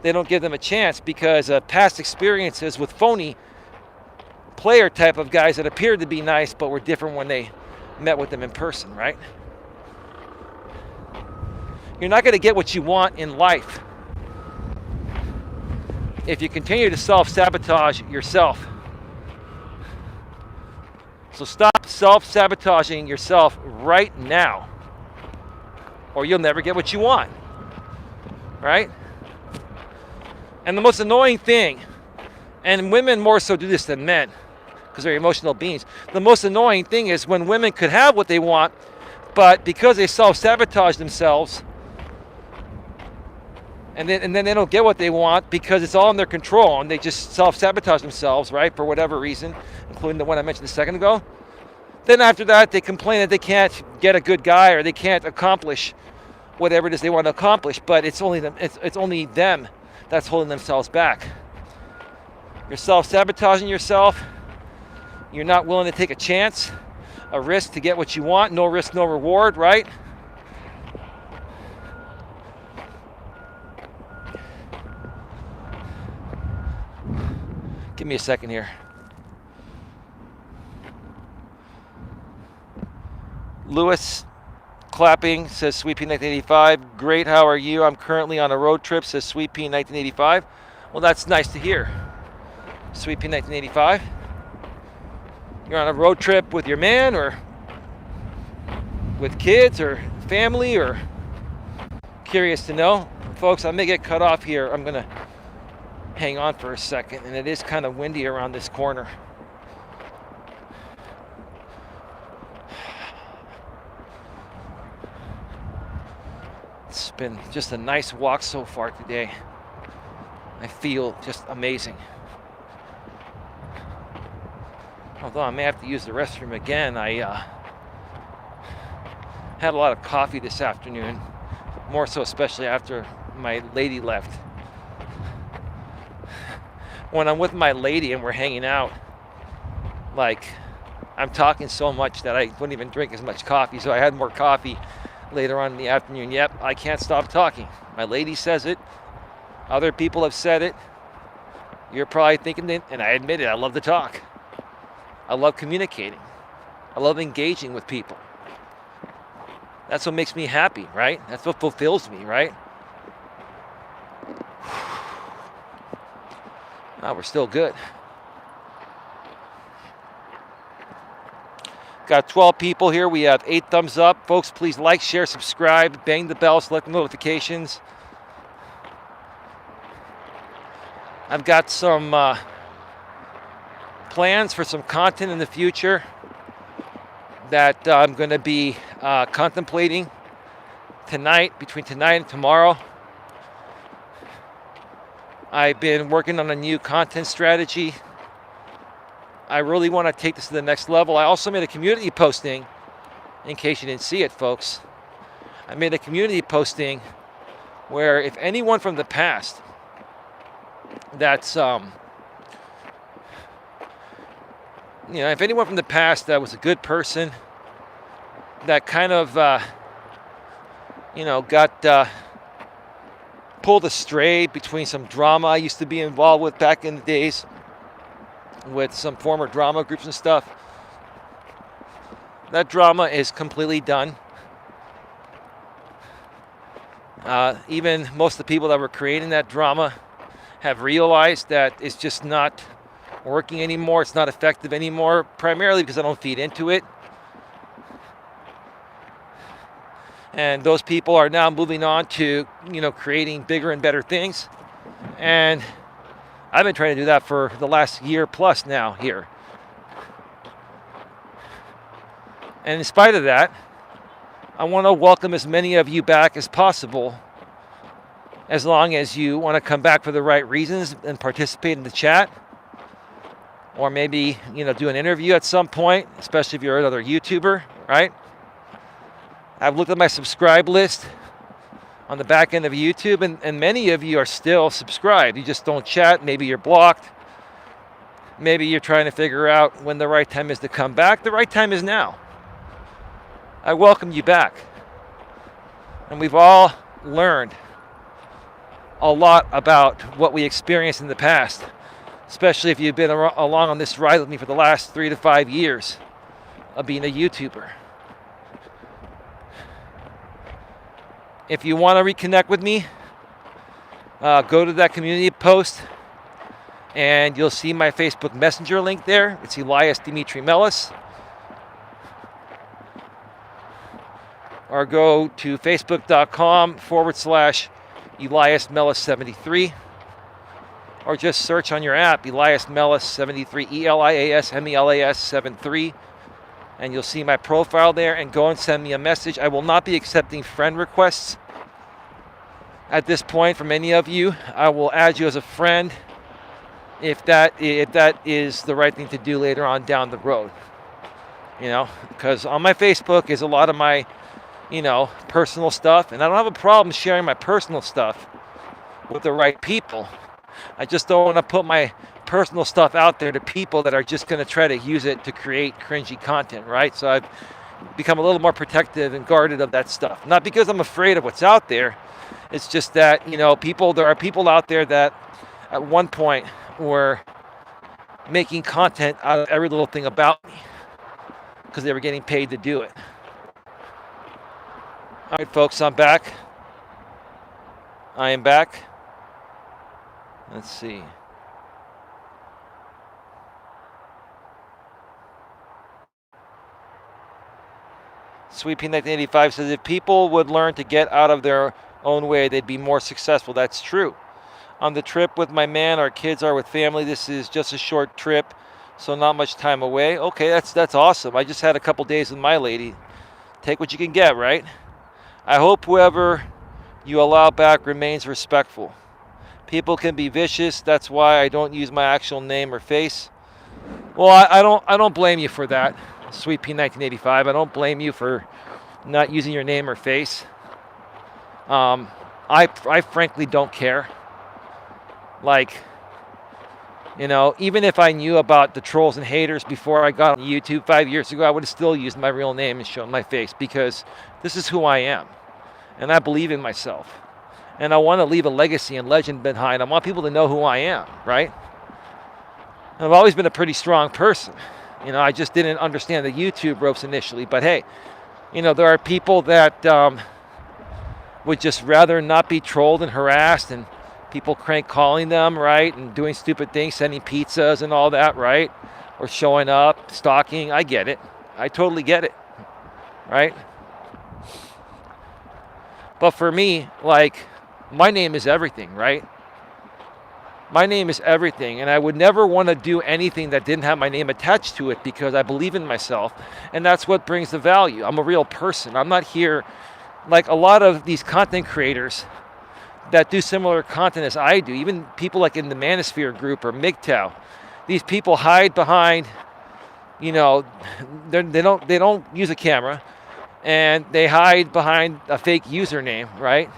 they don't give them a chance because of past experiences with phony player type of guys that appeared to be nice but were different when they met with them in person, right? You're not going to get what you want in life if you continue to self-sabotage yourself. So stop self-sabotaging yourself right now, or you'll never get what you want, right? And the most annoying thing, and women more so do this than men, because they're emotional beings. The most annoying thing is when women could have what they want, but because they self-sabotage themselves, and then they don't get what they want because it's all in their control, and they just self-sabotage themselves, right, for whatever reason, including the one I mentioned a second ago. Then after that, they complain that they can't get a good guy or they can't accomplish whatever it is they want to accomplish, but it's only them. It's only them that's holding themselves back. You're self-sabotaging yourself. You're not willing to take a chance, a risk to get what you want. No risk, no reward, right? Give me a second here. Lewis clapping says Sweet Pea 1985. Great, how are you? I'm currently on a road trip, says Sweet Pea 1985. Well, that's nice to hear. Sweet Pea 1985. You're on a road trip with your man or with kids or family, or curious to know. Folks, I may get cut off here. I'm going to hang on for a second, and it is kind of windy around this corner. It's been just a nice walk so far today. I feel just amazing. Although I may have to use the restroom again. I had a lot of coffee this afternoon, more so especially after my lady left. When I'm with my lady and we're hanging out, like, I'm talking so much that I wouldn't even drink as much coffee, so I had more coffee later on in the afternoon. Yep, I can't stop talking. My lady says it. Other people have said it. You're probably thinking it, and I admit it, I love to talk. I love communicating. I love engaging with people. That's what makes me happy, right? That's what fulfills me, right? Now we're still good. Got 12 people here. We have 8 thumbs up. Folks, please like, share, subscribe, bang the bell, select the notifications. I've got some plans for some content in the future that I'm going to be contemplating between tonight and tomorrow. I've been working on a new content strategy. I really want to take this to the next level. I also made a community posting, in case you didn't see it, folks. I made a community posting where if anyone from the past that's, if anyone from the past that was a good person, that kind of, got pulled astray between some drama I used to be involved with back in the days with some former drama groups and stuff. That drama is completely done. Even most of the people that were creating that drama have realized that it's just not working anymore. It's not effective anymore, primarily because I don't feed into it. And those people are now moving on to, creating bigger and better things. And I've been trying to do that for the last year plus now here. And in spite of that, I want to welcome as many of you back as possible, as long as you want to come back for the right reasons and participate in the chat. Or maybe, do an interview at some point, especially if you're another YouTuber, right? I've looked at my subscribe list on the back end of YouTube, and many of you are still subscribed. You just don't chat. Maybe you're blocked. Maybe you're trying to figure out when the right time is to come back. The right time is now. I welcome you back. And we've all learned a lot about what we experienced in the past, especially if you've been along on this ride with me for the last 3 to 5 years of being a YouTuber. If you want to reconnect with me, go to that community post and you'll see my Facebook Messenger link there. It's Elias Melas. Or go to facebook.com/Elias Melas 73. Or just search on your app Elias Melas 73, Elias Melas 73. And you'll see my profile there, and go and send me a message. I will not be accepting friend requests at this point from any of you. I will add you as a friend if that is the right thing to do later on down the road. Because on my Facebook is a lot of my, personal stuff, and I don't have a problem sharing my personal stuff with the right people. I just don't want to put my personal stuff out there to people that are just going to try to use it to create cringy content, right? So I've become a little more protective and guarded of that stuff. Not because I'm afraid of what's out there. It's just that, there are people out there that at one point were making content out of every little thing about me because they were getting paid to do it. All right, folks, I'm back. I am back. Let's see. Sweet P 1985 says, if people would learn to get out of their own way, they'd be more successful. That's true. On the trip with my man, our kids are with family. This is just a short trip, so not much time away. Okay, that's awesome. I just had a couple days with my lady. Take what you can get, right? I hope whoever you allow back remains respectful. People can be vicious. That's why I don't use my actual name or face. Well, I don't blame you for that, Sweet P 1985. I don't blame you for not using your name or face. I frankly don't care. Like, You know, even if I knew about the trolls and haters before I got on YouTube 5 years ago, I would have still used my real name and shown my face because this is who I am. And I believe in myself. And I want to leave a legacy and legend behind. I want people to know who I am, right? And I've always been a pretty strong person. You know, I just didn't understand the YouTube ropes initially. But hey, you know, there are people that would just rather not be trolled and harassed, and people crank calling them, right? And doing stupid things, sending pizzas and all that, right? Or showing up, stalking. I get it. I totally get it, right? But for me, like, my name is everything, right? My name is everything, and I would never want to do anything that didn't have my name attached to it because I believe in myself, and that's what brings the value. I'm a real person. I'm not here like a lot of these content creators that do similar content as I do, even people like in the Manosphere group or MGTOW. These people hide behind, you know, they don't use a camera, and they hide behind a fake username, right?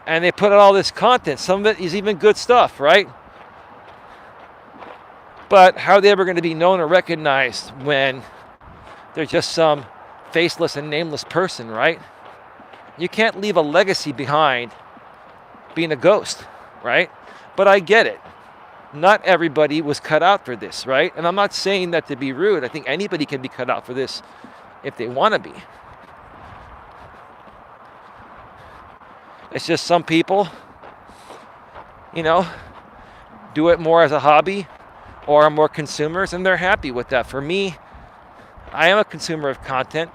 And they put out all this content. Some of it is even good stuff, right? But how are they ever going to be known or recognized when they're just some faceless and nameless person, right? You can't leave a legacy behind being a ghost, right? But I get it. Not everybody was cut out for this, right? And I'm not saying that to be rude. I think anybody can be cut out for this if they want to be. It's just some people, you know, do it more as a hobby or are more consumers, and they're happy with that. For me, I am a consumer of content,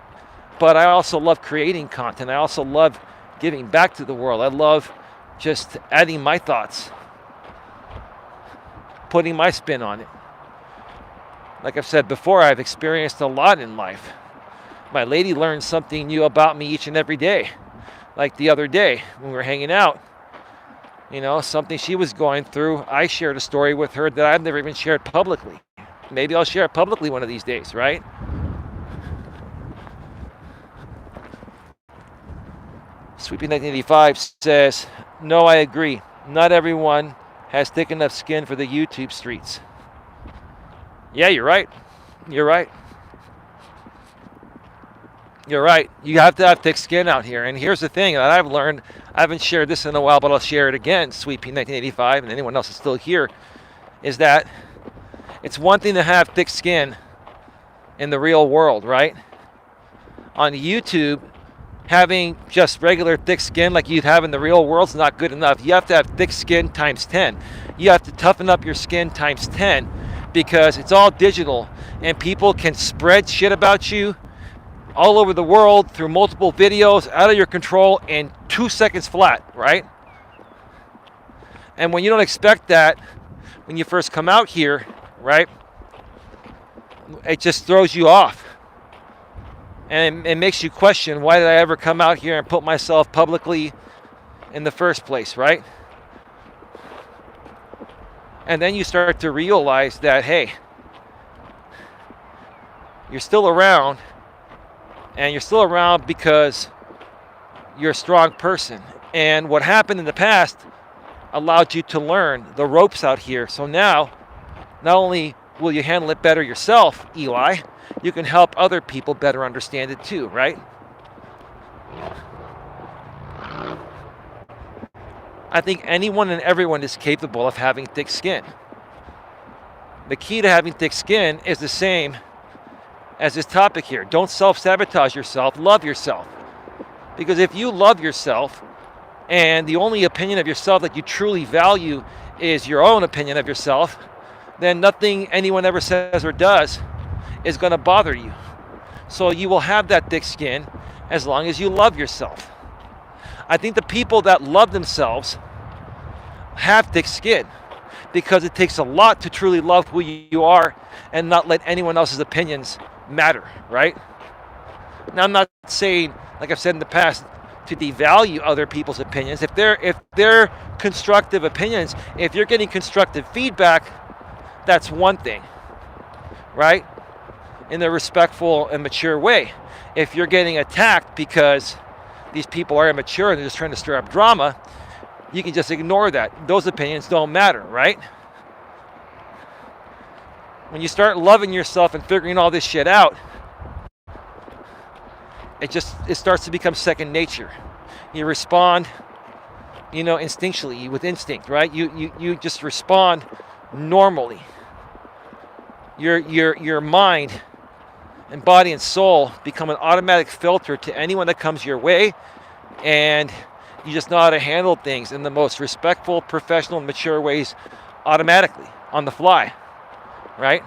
but I also love creating content. I also love giving back to the world. I love just adding my thoughts, putting my spin on it. Like I've said before, I've experienced a lot in life. My lady learns something new about me each and every day. Like the other day when we were hanging out, you know, something she was going through, I shared a story with her that I've never even shared publicly. Maybe I'll share it publicly one of these days, right? Sweepy 1985 says, no, I agree. Not everyone has thick enough skin for the YouTube streets. Yeah, you're right. You're right. You're right. You have to have thick skin out here. And here's the thing that I've learned. I haven't shared this in a while, but I'll share it again, Sweet P 1985, and anyone else is still here, is that it's one thing to have thick skin in the real world, right? On YouTube, having just regular thick skin like you'd have in the real world is not good enough. You have to have thick skin times 10. You have to toughen up your skin times 10 because it's all digital and people can spread shit about you all over the world through multiple videos out of your control in 2 seconds flat, right? And when you don't expect that, when you first come out here, right, it just throws you off. And it makes you question, why did I ever come out here and put myself publicly in the first place, right? And then you start to realize that, hey, you're still around. And you're still around because you're a strong person. And what happened in the past allowed you to learn the ropes out here. So now, not only will you handle it better yourself, Eli, you can help other people better understand it too, right? I think anyone and everyone is capable of having thick skin. The key to having thick skin is the same as this topic here. Don't self-sabotage yourself, love yourself. Because if you love yourself and the only opinion of yourself that you truly value is your own opinion of yourself, then nothing anyone ever says or does is going to bother you. So you will have that thick skin as long as you love yourself. I think the people that love themselves have thick skin because it takes a lot to truly love who you are and not let anyone else's opinions matter, right? Now, I'm not saying, like I've said in the past, to devalue other people's opinions. If they're constructive opinions, if you're getting constructive feedback, that's one thing, right? In a respectful and mature way. If you're getting attacked because these people are immature and they're just trying to stir up drama, you can just ignore that. Those opinions don't matter, right? when you start loving yourself and figuring all this shit out, it starts to become second nature. You respond, instinctually, with instinct, right? You just respond normally. Your mind and body and soul become an automatic filter to anyone that comes your way, and you just know how to handle things in the most respectful, professional, mature ways automatically, on the fly, right?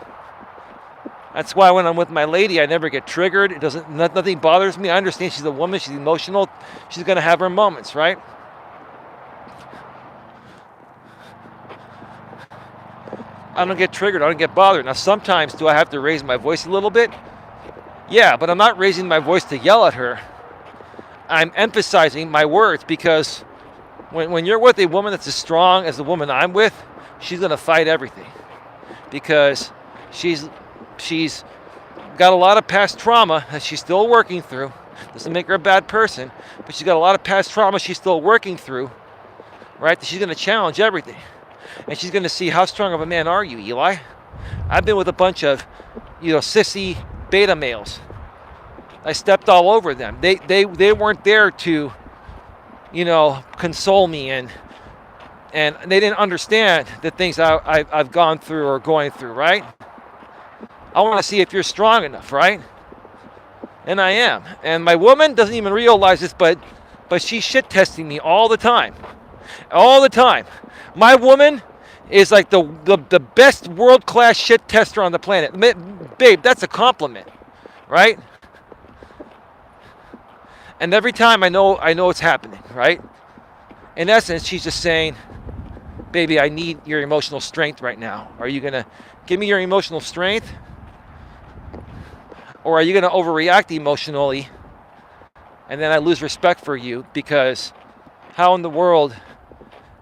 That's why when I'm with my lady, I never get triggered. Nothing bothers me. I understand she's a woman, she's emotional, she's gonna have her moments, right? I don't get triggered, I don't get bothered. Now sometimes, do I have to raise my voice a little bit? Yeah, but I'm not raising my voice to yell at her. I'm emphasizing my words, because when you're with a woman that's as strong as the woman I'm with, she's gonna fight everything, because she's got a lot of past trauma that she's still working through. Doesn't make her a bad person, but she's got a lot of past trauma she's still working through, right? She's gonna challenge everything, and she's gonna see, how strong of a man are you, Eli? I've been with a bunch of, sissy beta males. I stepped all over them. They weren't there to, console me, and they didn't understand the things I've gone through or going through, right? I want to see if you're strong enough, right? And I am. And my woman doesn't even realize this, but she's shit testing me all the time. All the time. My woman is like the best world-class shit tester on the planet. Babe, that's a compliment, right? And every time I know it's happening, right? In essence, she's just saying, baby, I need your emotional strength right now. Are you going to give me your emotional strength? Or are you going to overreact emotionally, and then I lose respect for you? Because how in the world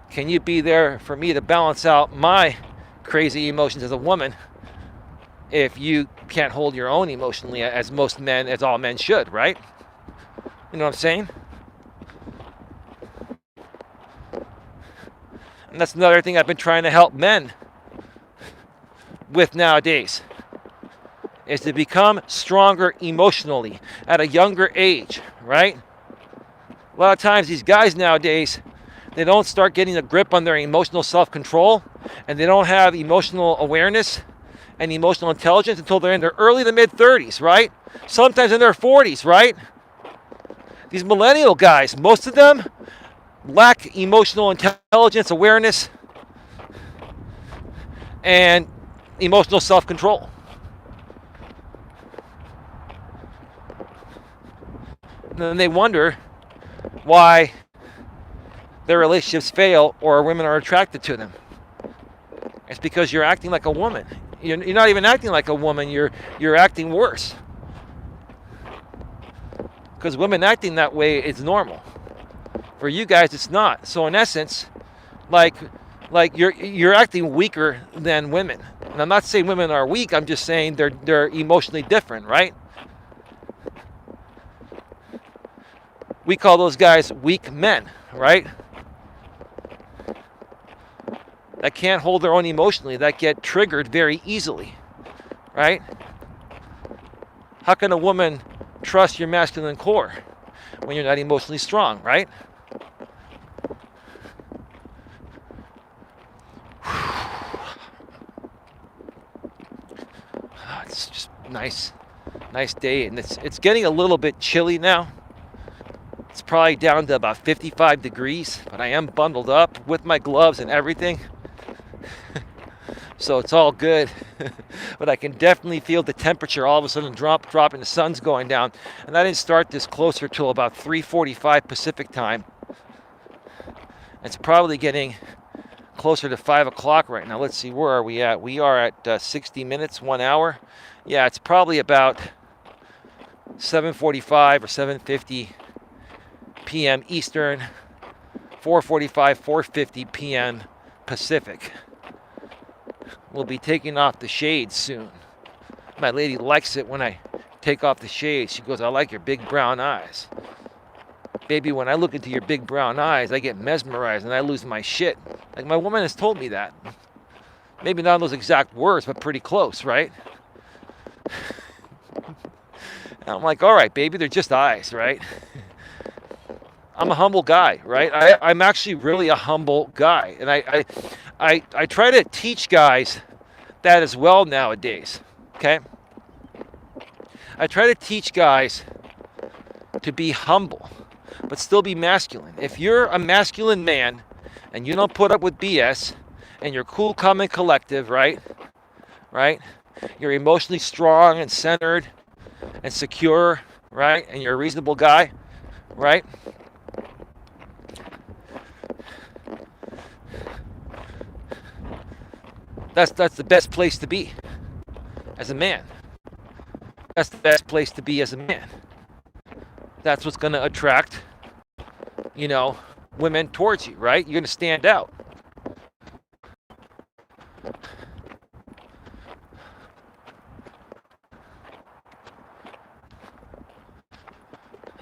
can you be there for me to balance out my crazy emotions as a woman if you can't hold your own emotionally, as all men should, right? You know what I'm saying? And that's another thing I've been trying to help men with nowadays, is to become stronger emotionally at a younger age, right? A lot of times these guys nowadays, they don't start getting a grip on their emotional self-control, and they don't have emotional awareness and emotional intelligence until they're in their early to mid-30s, right? Sometimes in their 40s, right? These millennial guys, most of them lack emotional intelligence, awareness, and emotional self-control. And then they wonder why their relationships fail or women are attracted to them. It's because you're acting like a woman. You're not even acting like a woman, you're acting worse. Because women acting that way is normal. For you guys, it's not. So in essence, like you're acting weaker than women. And I'm not saying women are weak, I'm just saying they're emotionally different, right? We call those guys weak men, right? That can't hold their own emotionally, that get triggered very easily, right? How can a woman trust your masculine core when you're not emotionally strong, right? It's just nice day, and it's getting a little bit chilly now. It's probably down to about 55 degrees, but I am bundled up with my gloves and everything. So it's all good. But I can definitely feel the temperature all of a sudden dropping. The sun's going down. And I didn't start this closer till about 3:45 Pacific time. It's probably getting closer to 5 o'clock right now. Let's see, where are we at? We are at 60 minutes, 1 hour. Yeah, it's probably about 7:45 or 7:50 p.m. Eastern, 4:45, 4:50 p.m. Pacific. We'll be taking off the shades soon. My lady likes it when I take off the shades. She goes, I like your big brown eyes. Baby, when I look into your big brown eyes, I get mesmerized and I lose my shit. Like, my woman has told me that. Maybe not those exact words, but pretty close, right? And I'm like, all right, baby, they're just eyes, right? I'm a humble guy, right? I'm actually really a humble guy. And I try to teach guys that as well nowadays, okay? I try to teach guys to be humble, but still be masculine. If you're a masculine man and you don't put up with BS and you're cool, calm, and collective, right? Right? You're emotionally strong and centered and secure, right? And you're a reasonable guy, right? That's the best place to be as a man. That's the best place to be as a man. That's what's going to attract, women towards you, right? You're going to stand out.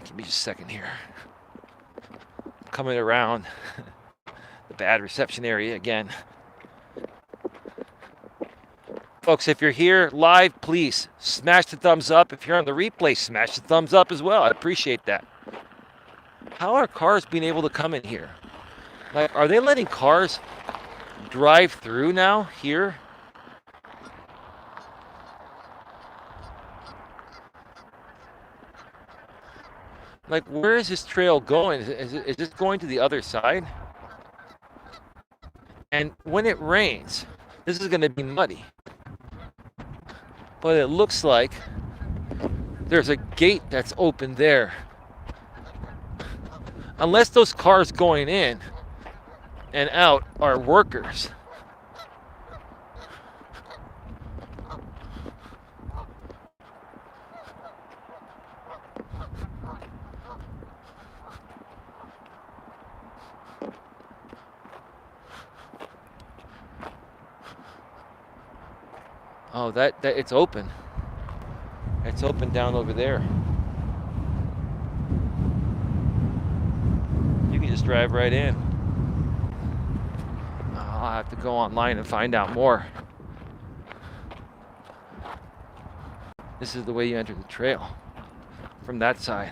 Give me just a second here. Coming around the bad reception area again. Folks, if you're here live, please smash the thumbs up. If you're on the replay, smash the thumbs up as well. I appreciate that. How are cars being able to come in here? Like, are they letting cars drive through now here? Like, where is this trail going? Is this going to the other side? And when it rains, this is going to be muddy. But it looks like there's a gate that's open there. Unless those cars going in and out are workers. Oh, that it's open. It's open down over there. You can just drive right in. I'll have to go online and find out more. This is the way you enter the trail from that side.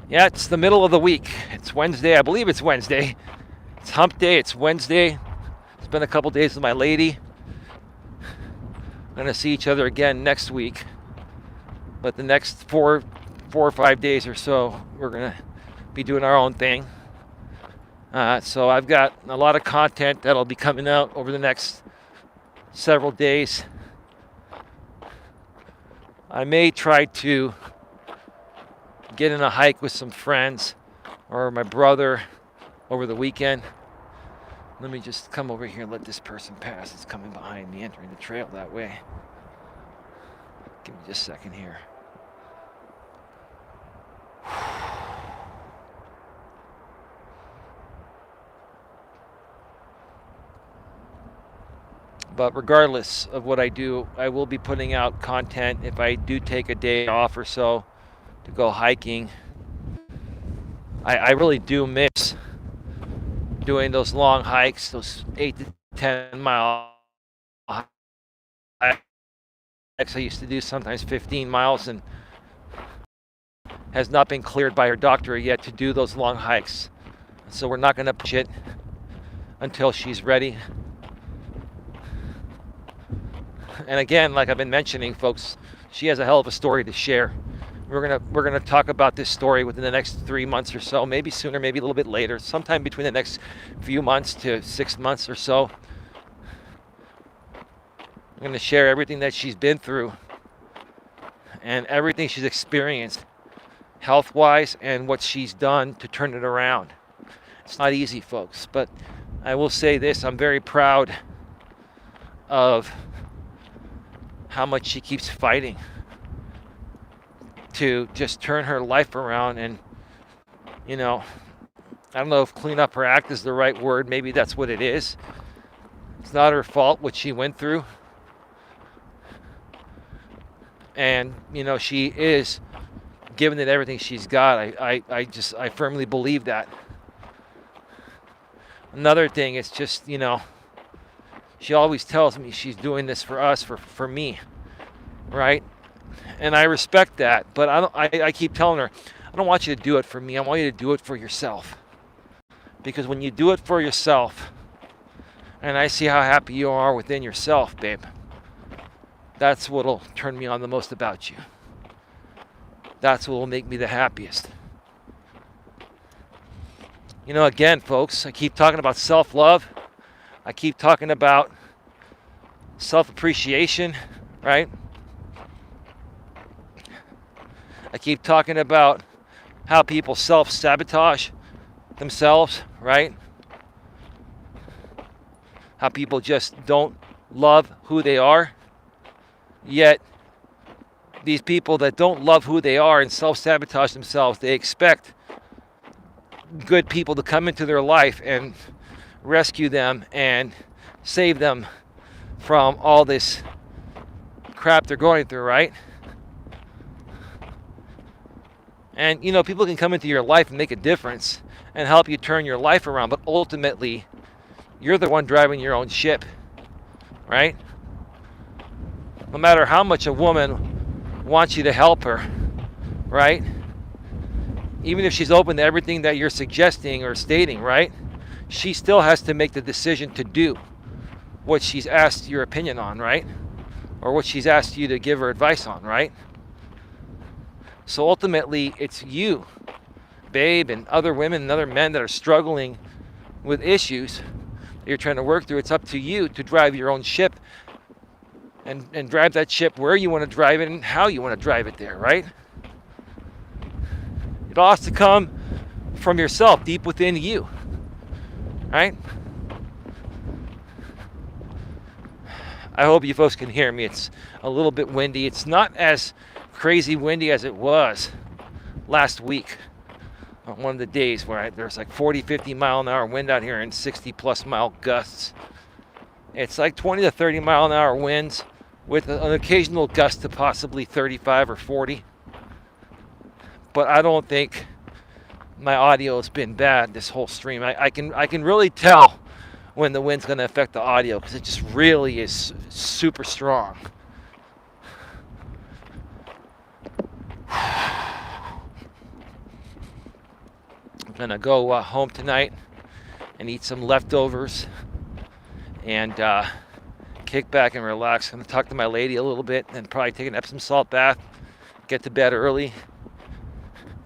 Yeah, it's the middle of the week. It's Wednesday. I believe it's Wednesday. It's hump day. It's Wednesday. It's been a couple days with my lady. We're going to see each other again next week. But the next four or 5 days or so, we're going to be doing our own thing. So I've got a lot of content that'll be coming out over the next several days. I may try to get in a hike with some friends or my brother over the weekend. Let me just come over here and let this person pass. It's coming behind me, entering the trail that way. Give me just a second here. But regardless of what I do, I will be putting out content if I do take a day off or so to go hiking. I really do miss doing those long hikes, those 8 to 10 mile hikes. I used to do sometimes 15 miles, and has not been cleared by her doctor yet to do those long hikes. So we're not going to push it until she's ready. And again, like I've been mentioning, folks, she has a hell of a story to share. We're gonna talk about this story within the next 3 months or so, maybe sooner, maybe a little bit later, sometime between the next few months to 6 months or so. I'm gonna share everything that she's been through and everything she's experienced, health-wise, and what she's done to turn it around. It's not easy, folks, but I will say this: I'm very proud of how much she keeps fighting to just turn her life around. And I don't know if clean up her act is the right word. Maybe that's what it is. It's not her fault what she went through. And she is giving it everything she's got. I firmly believe that. Another thing is just, she always tells me she's doing this for us, for me, right? And I respect that, but I keep telling her, I don't want you to do it for me. I want you to do it for yourself. Because when you do it for yourself, and I see how happy you are within yourself, babe, that's what'll turn me on the most about you. That's what will make me the happiest. Again, folks, I keep talking about self-love. I keep talking about self-appreciation, right? I keep talking about how people self-sabotage themselves, right? How people just don't love who they are. Yet, these people that don't love who they are and self-sabotage themselves, they expect good people to come into their life and rescue them and save them from all this crap they're going through, right? And, people can come into your life and make a difference and help you turn your life around, but ultimately, you're the one driving your own ship, right? No matter how much a woman wants you to help her, right? Even if she's open to everything that you're suggesting or stating, right? She still has to make the decision to do what she's asked your opinion on, right? Or what she's asked you to give her advice on, right? So ultimately, it's you, babe, and other women and other men that are struggling with issues that you're trying to work through. It's up to you to drive your own ship and drive that ship where you want to drive it and how you want to drive it there, right? It all has to come from yourself, deep within you, right? I hope you folks can hear me. It's a little bit windy. It's not as crazy windy as it was last week on one of the days where there's like 40, 50 mile an hour wind out here and 60 plus mile gusts. It's like 20 to 30 mile an hour winds with an occasional gust to possibly 35 or 40. But I don't think my audio has been bad this whole stream. I can really tell when the wind's going to affect the audio because it just really is super strong. I'm going to go home tonight and eat some leftovers and kick back and relax. I'm going to talk to my lady a little bit and probably take an Epsom salt bath, get to bed early,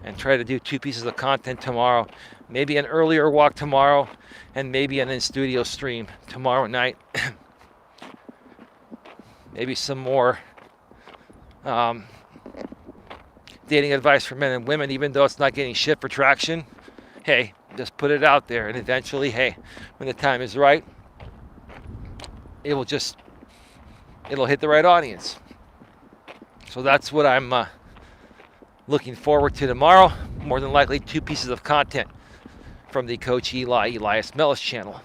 and try to do 2 pieces of content tomorrow. Maybe an earlier walk tomorrow, and maybe an in-studio stream tomorrow night. Maybe some more dating advice for men and women, even though it's not getting shit for traction. Hey, just put it out there, and eventually, hey, when the time is right, it'll hit the right audience. So that's what I'm looking forward to tomorrow. More than likely 2 pieces of content from the Coach Eli, Elias Melas channel.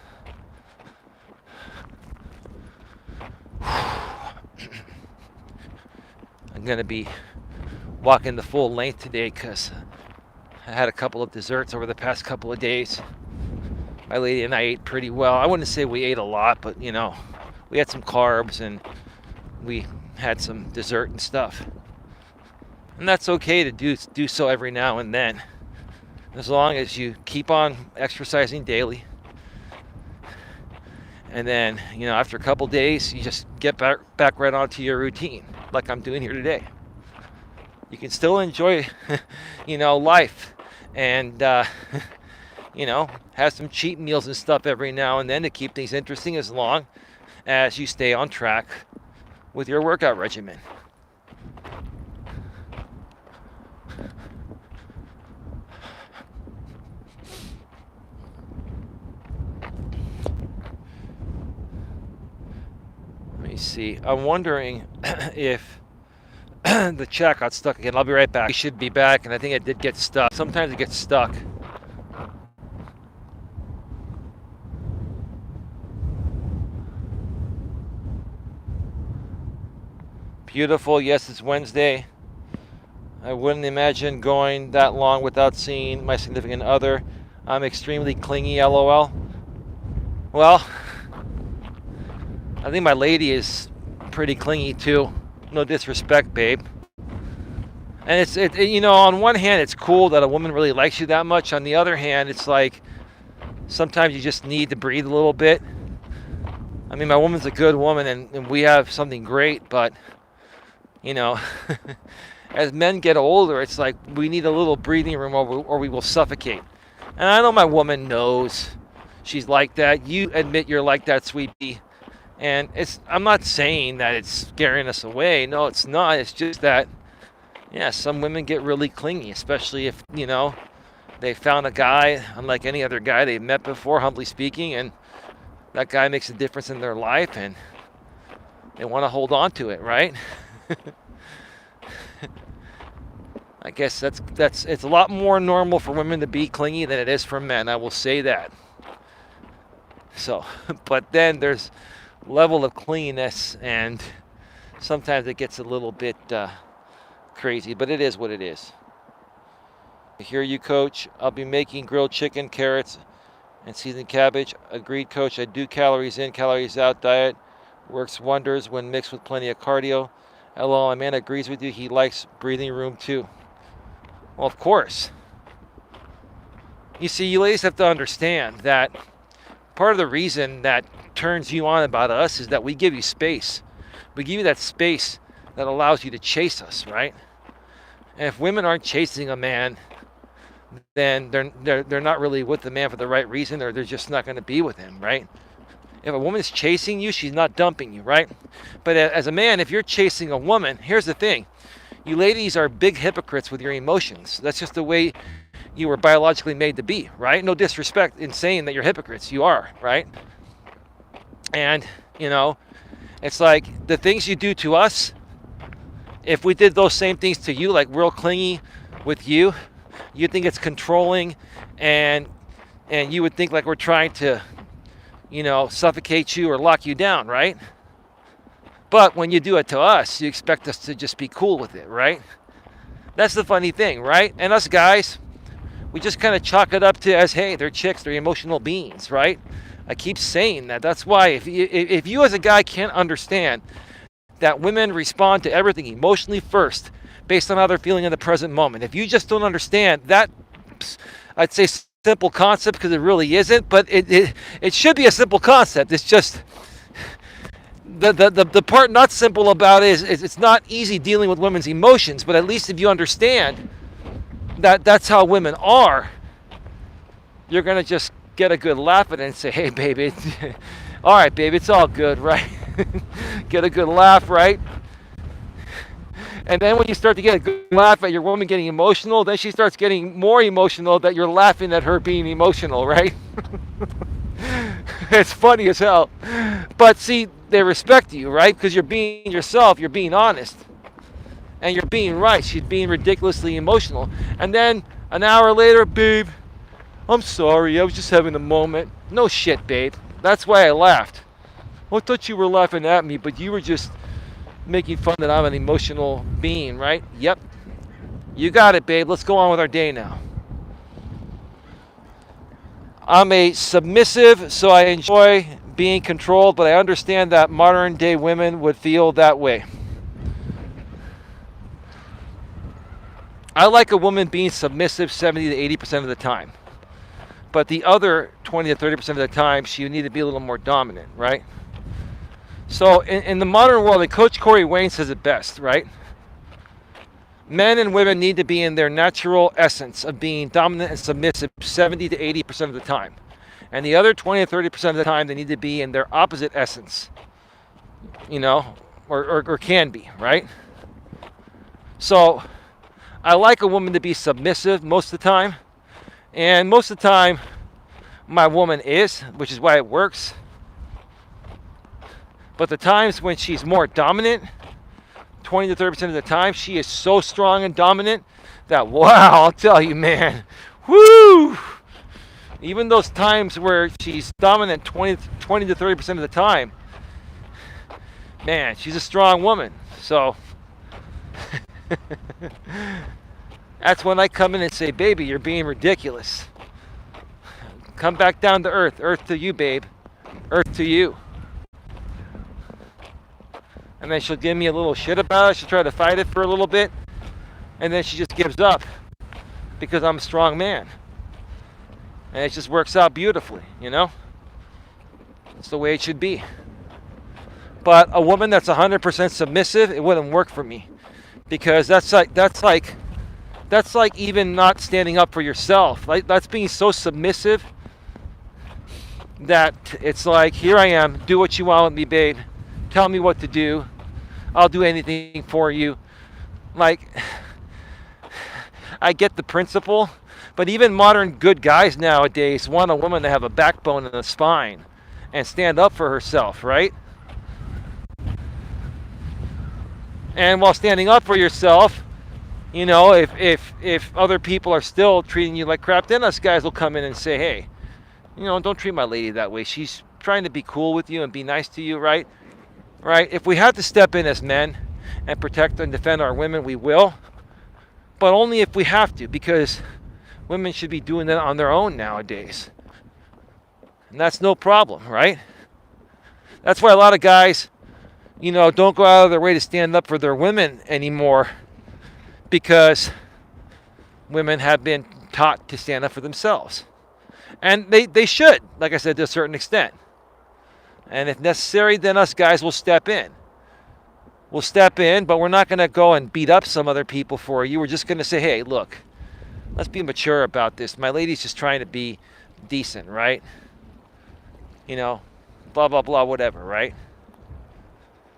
I'm going to be walking the full length today because I had a couple of desserts over the past couple of days. My lady and I ate pretty well. I wouldn't say we ate a lot, but we had some carbs and we had some dessert and stuff. And that's okay to do so every now and then, as long as you keep on exercising daily. And then, after a couple days, you just get back right onto your routine, like I'm doing here today. You can still enjoy, life, and have some cheat meals and stuff every now and then to keep things interesting, as long as you stay on track with your workout regimen. Let me see. I'm wondering if the chat got stuck again. I'll be right back. I should be back, and I think it did get stuck. Sometimes it gets stuck. Beautiful. Yes, it's Wednesday. I wouldn't imagine going that long without seeing my significant other. I'm extremely clingy, lol. Well, I think my lady is pretty clingy too. No disrespect, babe. And on one hand, it's cool that a woman really likes you that much. On the other hand, it's like sometimes you just need to breathe a little bit. I mean, my woman's a good woman, and we have something great, but, as men get older, it's like we need a little breathing room or we will suffocate. And I know my woman knows she's like that. You admit you're like that, sweetie. And I'm not saying that it's scaring us away. No, it's not. It's just that, yeah, some women get really clingy, especially if, they found a guy unlike any other guy they've met before, humbly speaking, and that guy makes a difference in their life, and they want to hold on to it, right? I guess it's a lot more normal for women to be clingy than it is for men. I will say that. So, but then there's level of cleanliness, and sometimes it gets a little bit crazy, but it is what it is. I hear you, Coach. I'll be making grilled chicken, carrots, and seasoned cabbage. Agreed, Coach. I do calories in, calories out diet. Works wonders when mixed with plenty of cardio. LOL, my man agrees with you. He likes breathing room too. Well, of course. You see, you ladies have to understand that part of the reason that turns you on about us is that we give you space. We give you that space that allows you to chase us, right? And if women aren't chasing a man, then they're not really with the man for the right reason, or they're just not going to be with him, right? If a woman is chasing you, she's not dumping you, right? But as a man, if you're chasing a woman, here's the thing. You ladies are big hypocrites with your emotions. That's just the way you were biologically made to be, right? No disrespect in saying that you're hypocrites. You are, right? And, it's like the things you do to us, if we did those same things to you, like real clingy with you, you think it's controlling, and you would think like we're trying to, suffocate you or lock you down, right? But when you do it to us, you expect us to just be cool with it, right? That's the funny thing, right? And us guys, we just kind of chalk it up to as, hey, they're chicks, they're emotional beings, right? I keep saying that. That's why if you as a guy can't understand that women respond to everything emotionally first, based on how they're feeling in the present moment. If you just don't understand that, I'd say simple concept, because it really isn't, but it should be a simple concept. It's just the part not simple about it is it's not easy dealing with women's emotions, but at least if you understand that that's how women are, you're going to just get a good laugh at it and say, hey, baby, all right, baby, it's all good, right? Get a good laugh, right? And then when you start to get a good laugh at your woman getting emotional, then she starts getting more emotional that you're laughing at her being emotional, right? It's funny as hell. But see, they respect you, right? Because you're being yourself, you're being honest. And you're being right. She's being ridiculously emotional. And then an hour later, babe, I'm sorry, I was just having a moment. No shit, babe. That's why I laughed. I thought you were laughing at me, but you were just making fun that I'm an emotional being, right? Yep. You got it, babe. Let's go on with our day now. I'm a submissive, so I enjoy being controlled, but I understand that modern day women would feel that way. I like a woman being submissive 70 to 80% of the time. But the other 20 to 30% of the time, she would need to be a little more dominant, right? So in the modern world, Coach Corey Wayne says it best, right? Men and women need to be in their natural essence of being dominant and submissive 70 to 80% of the time. And the other 20 to 30% of the time, they need to be in their opposite essence, or can be, right? So I like a woman to be submissive most of the time. And most of the time, my woman is, which is why it works. But the times when she's more dominant, 20 to 30% of the time, she is so strong and dominant that, wow, I'll tell you, man, whoo! Even those times where she's dominant 20 to 30% of the time, man, she's a strong woman. So That's when I come in and say, baby, you're being ridiculous. Come back down to earth. Earth to you, babe. Earth to you. And then she'll give me a little shit about it. She'll try to fight it for a little bit. And then she just gives up because I'm a strong man. And it just works out beautifully, you know? It's the way it should be. But a woman that's 100% submissive, it wouldn't work for me. Because that's like even not standing up for yourself. Like, that's being so submissive that it's like, here I am, do what you want with me, babe. Tell me what to do. I'll do anything for you. Like, I get the principle, but even modern good guys nowadays want a woman to have a backbone and a spine and stand up for herself, right? And while standing up for yourself, you know, if other people are still treating you like crap, then us guys will come in and say, hey, you know, don't treat my lady that way. She's trying to be cool with you and be nice to you, right? Right? If we have to step in as men and protect and defend our women, we will. But only if we have to, because women should be doing that on their own nowadays. And that's no problem, right? That's why a lot of guys, you know, don't go out of their way to stand up for their women anymore, because women have been taught to stand up for themselves. And they should, like I said, to a certain extent. And if necessary, then us guys will step in. We'll step in, but we're not going to go and beat up some other people for you. We're just going to say, hey, look, let's be mature about this. My lady's just trying to be decent, right? You know, blah, blah, blah, whatever, right?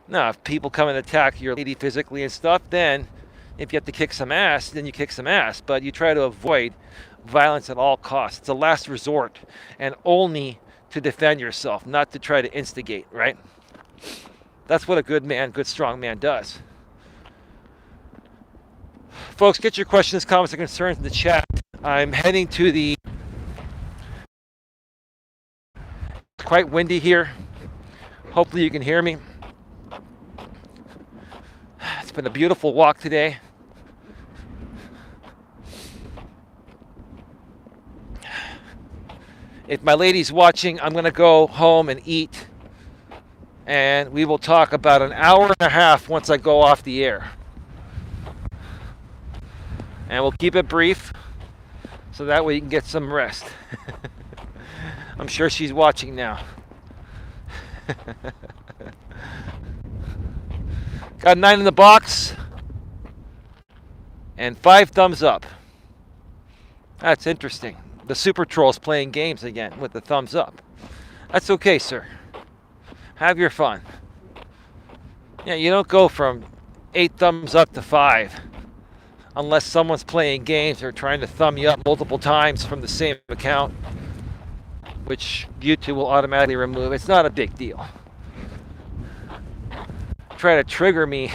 Now, if people come and attack your lady physically and stuff, then if you have to kick some ass, then you kick some ass. But you try to avoid violence at all costs. It's a last resort, and only to defend yourself, not to try to instigate, right? That's what a good man, good strong man does. Folks, get your questions, comments, and concerns in the chat. I'm heading to the... It's quite windy here. Hopefully you can hear me. It's been a beautiful walk today. If my lady's watching, I'm going to go home and eat. And we will talk about an hour and a half once I go off the air. And we'll keep it brief, so that way you can get some rest. I'm sure she's watching now. Got 9 in the box. And 5 thumbs up. That's interesting. The Super Troll's playing games again with the thumbs up. That's okay, sir. Have your fun. Yeah, you don't go from 8 thumbs up to 5 unless someone's playing games or trying to thumb you up multiple times from the same account, which YouTube will automatically remove. It's not a big deal. Try to trigger me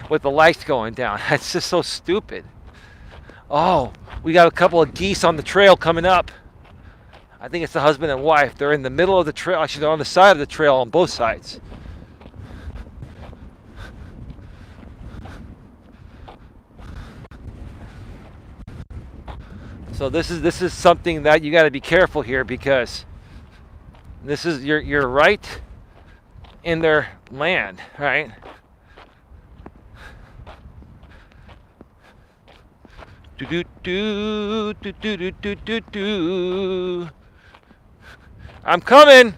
with the lights going down. That's just so stupid. Oh, we got a couple of geese on the trail coming up. I think it's the husband and wife. They're in the middle of the trail. Actually, they're on the side of the trail on both sides. So this is something that you got to be careful here, because this is you're right in their land, right? Do do do do do do do do do. I'm coming.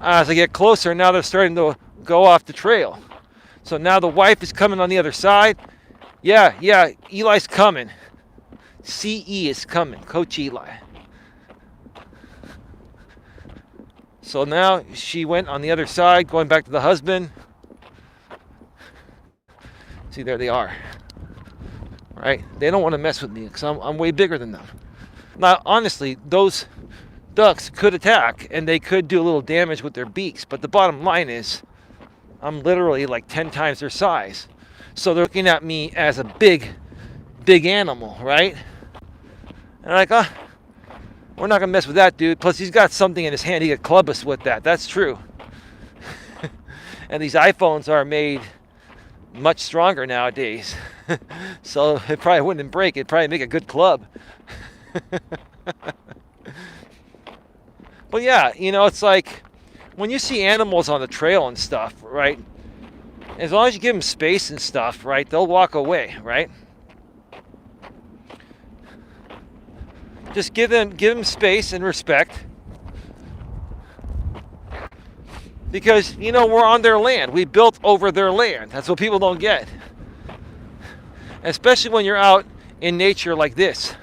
As I get closer, now they're starting to go off the trail. So now the wife is coming on the other side. Yeah, Eli's coming. CE is coming, Coach Eli. So now she went on the other side, going back to the husband. See, there they are. Right? They don't want to mess with me because I'm way bigger than them. Now, honestly, those ducks could attack and they could do a little damage with their beaks. But the bottom line is, I'm literally like 10 times their size. So they're looking at me as a big animal, right? And like, We're not going to mess with that dude. Plus, he's got something in his hand. He could club us with that. That's true. And these iPhones are made much stronger nowadays. So it probably wouldn't break. It'd probably make a good club. But yeah, it's like when you see animals on the trail and stuff, right? As long as you give them space and stuff, right, they'll walk away, right? Just give them space and respect. Because, we're on their land. We built over their land. That's what people don't get. Especially when you're out in nature like this.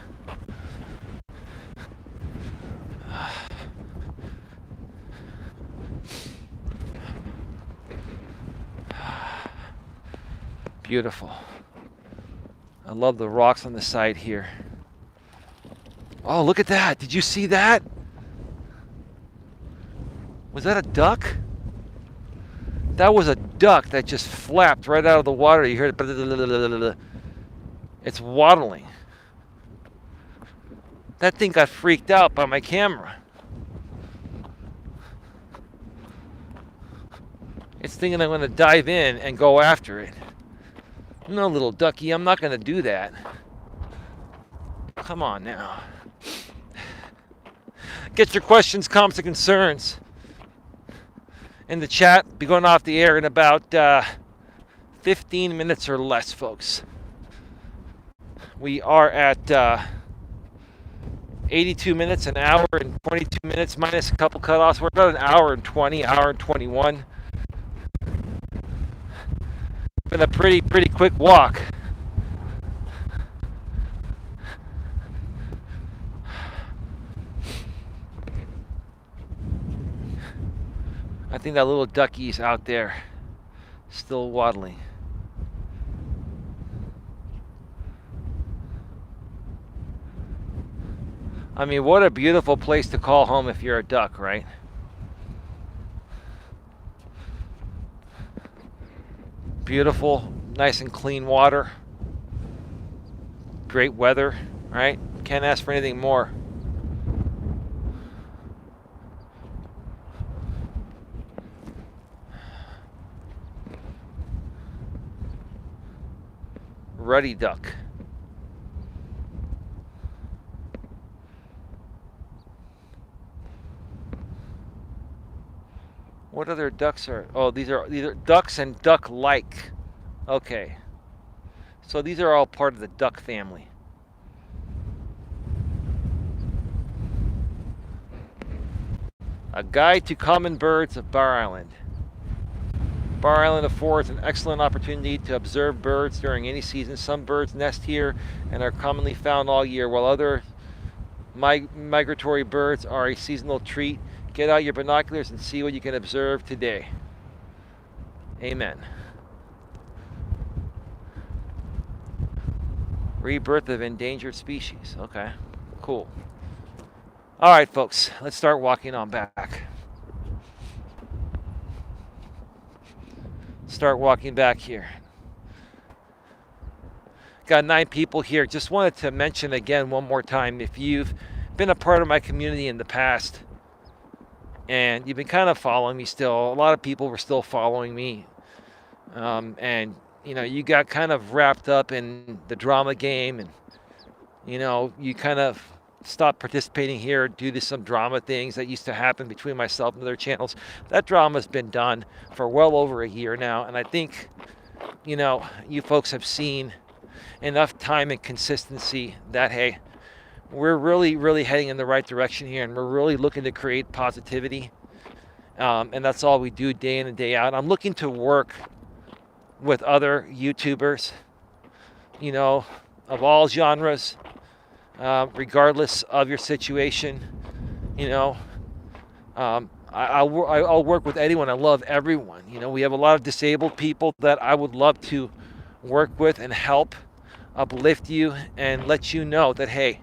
Beautiful. I love the rocks on the side here. Oh, look at that. Did you see that? Was that a duck? That was a duck that just flapped right out of the water. You heard it. It's waddling. That thing got freaked out by my camera. It's thinking I'm going to dive in and go after it. No, little ducky, I'm not going to do that. Come on now. Get your questions, comments, and concerns in the chat. Be going off the air in about 15 minutes or less, folks. We are at 82 minutes, an hour and 22 minutes, minus a couple cutoffs. We're about an hour and 20, hour and 21. Been a pretty quick walk. I think that little ducky's out there, still waddling. I mean, what a beautiful place to call home if you're a duck, right? Beautiful, nice and clean water. Great weather, right? Can't ask for anything more. Ruddy duck. What other ducks are? Oh, these are ducks and duck-like. Okay. So these are all part of the duck family. A Guide to Common Birds of Bar Island. Bar Island affords an excellent opportunity to observe birds during any season. Some birds nest here and are commonly found all year, while other migratory birds are a seasonal treat. Get out your binoculars and see what you can observe today. Amen. Rebirth of endangered species. Okay, cool. All right, folks, let's start walking on back. Start walking back here. Got 9 people here. Just wanted to mention again one more time, if you've been a part of my community in the past and you've been kind of following me still, a lot of people were still following me, and you got kind of wrapped up in the drama game, and you kind of stopped participating here due to some drama things that used to happen between myself and other channels. That drama's been done for well over a year now, and I think you folks have seen enough time and consistency that, hey, we're really heading in the right direction here, and we're really looking to create positivity, and that's all we do day in and day out. I'm looking to work with other YouTubers, of all genres, regardless of your situation. I'll work with anyone. I love everyone. We have a lot of disabled people that I would love to work with and help uplift you and let you know that, hey,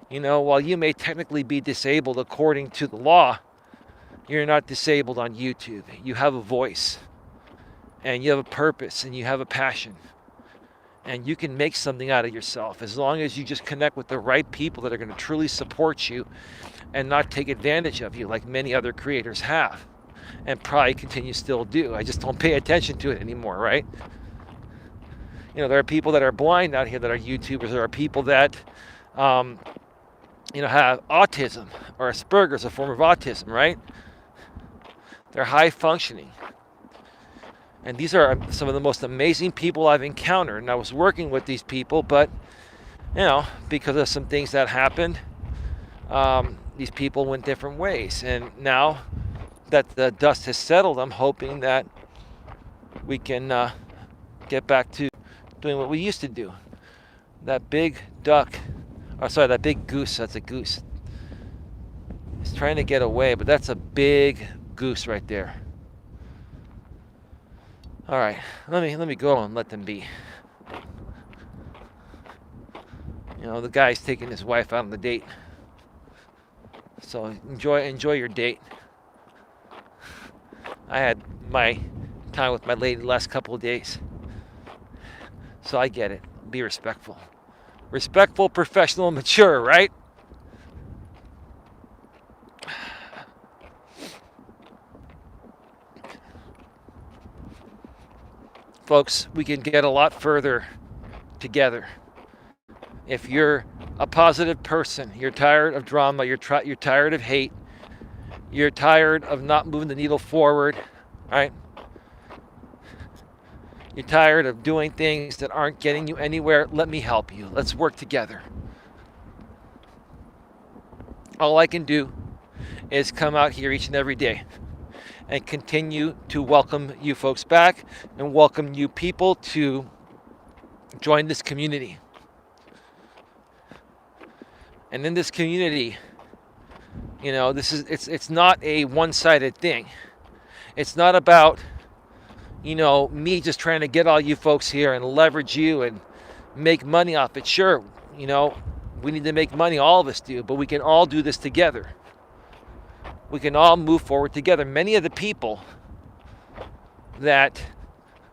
while you may technically be disabled according to the law, you're not disabled on YouTube. You have a voice, and you have a purpose, and you have a passion. And you can make something out of yourself as long as you just connect with the right people that are going to truly support you and not take advantage of you like many other creators have and probably continue still do. I just don't pay attention to it anymore, right? There are people that are blind out here that are YouTubers. There are people that, have autism or Asperger's, a form of autism, right? They're high functioning. And these are some of the most amazing people I've encountered. And I was working with these people, but, because of some things that happened, these people went different ways. And now that the dust has settled, I'm hoping that we can get back to doing what we used to do. That big that big goose, that's a goose. It's trying to get away, but that's a big goose right there. All right, let me go and let them be. The guy's taking his wife out on the date. So enjoy your date. I had my time with my lady the last couple of days. So I get it. Be respectful. Respectful, professional, and mature, right? Folks, we can get a lot further together. If you're a positive person, you're tired of drama, you're tired of hate, you're tired of not moving the needle forward, right? You're tired of doing things that aren't getting you anywhere, let me help you. Let's work together. All I can do is come out here each and every day and continue to welcome you folks back and welcome new people to join this community. And in this community, it's not a one-sided thing. It's not about, me just trying to get all you folks here and leverage you and make money off it. Sure, we need to make money, all of us do, but we can all do this together. We can all move forward together. Many of the people that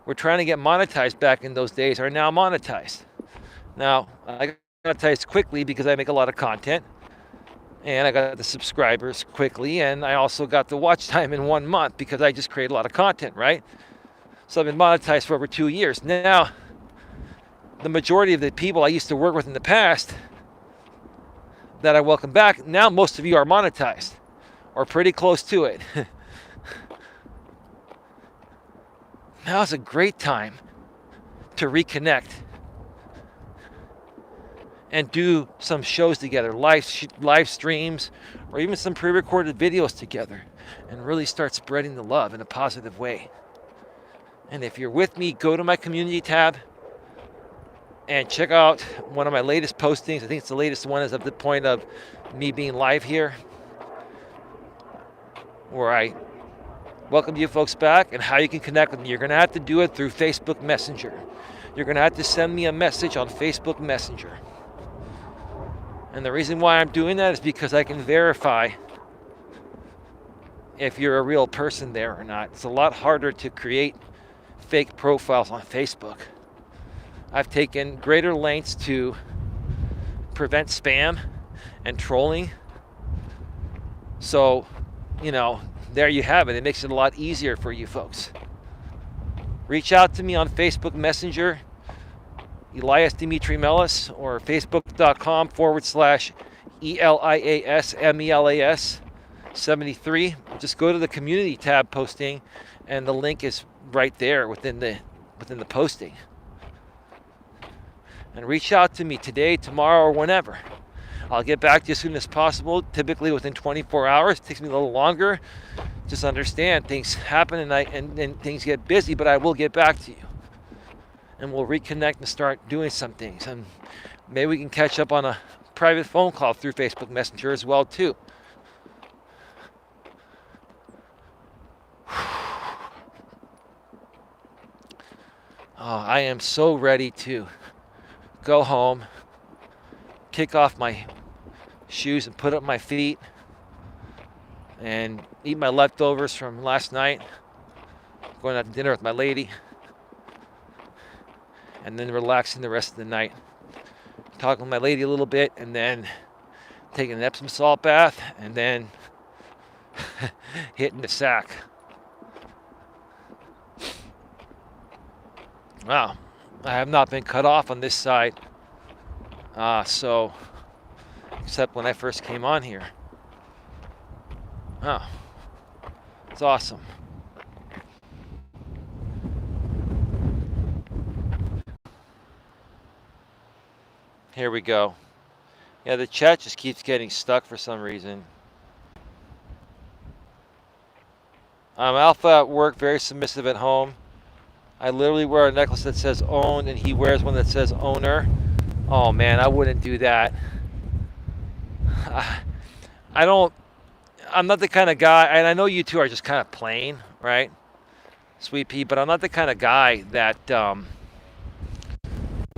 were trying to get monetized back in those days are now monetized. Now, I got monetized quickly because I make a lot of content, and I got the subscribers quickly, and I also got the watch time in 1 month because I just create a lot of content, right? So I've been monetized for over 2 years. Now, the majority of the people I used to work with in the past that I welcome back, now most of you are monetized or pretty close to it. Now's a great time to reconnect and do some shows together, live streams, or even some pre-recorded videos together, and really start spreading the love in a positive way. And if you're with me, go to my community tab and check out one of my latest postings. I think it's the latest one as of the point of me being live here, where I welcome you folks back and how you can connect with me. You're going to have to do it through Facebook Messenger. You're going to have to send me a message on Facebook Messenger. And the reason why I'm doing that is because I can verify if you're a real person there or not. It's a lot harder to create fake profiles on Facebook. I've taken greater lengths to prevent spam and trolling. So, there you have it. It makes it a lot easier for you folks. Reach out to me on Facebook Messenger, Elias Melas, or facebook.com/Elias Melas 73. Just go to the community tab posting, and the link is right there within the posting. And reach out to me today, tomorrow, or whenever. I'll get back to you as soon as possible, typically within 24 hours. It takes me a little longer. Just understand, things happen and things get busy, but I will get back to you. And we'll reconnect and start doing some things. And maybe we can catch up on a private phone call through Facebook Messenger as well, too. I am so ready to go home, kick off my shoes and put up my feet and eat my leftovers from last night, going out to dinner with my lady, and then relaxing the rest of the night. Talking with my lady a little bit, and then taking an Epsom salt bath, and then hitting the sack. Wow, I have not been cut off on this side, so except when I first came on here. Oh, it's awesome. Here we go. Yeah, the chat just keeps getting stuck for some reason. I'm alpha at work, very submissive at home. I literally wear a necklace that says owned, and he wears one that says owner. Oh man, I wouldn't do that. I'm not the kind of guy, and I know you two are just kind of plain, right? Sweet pea, but I'm not the kind of guy that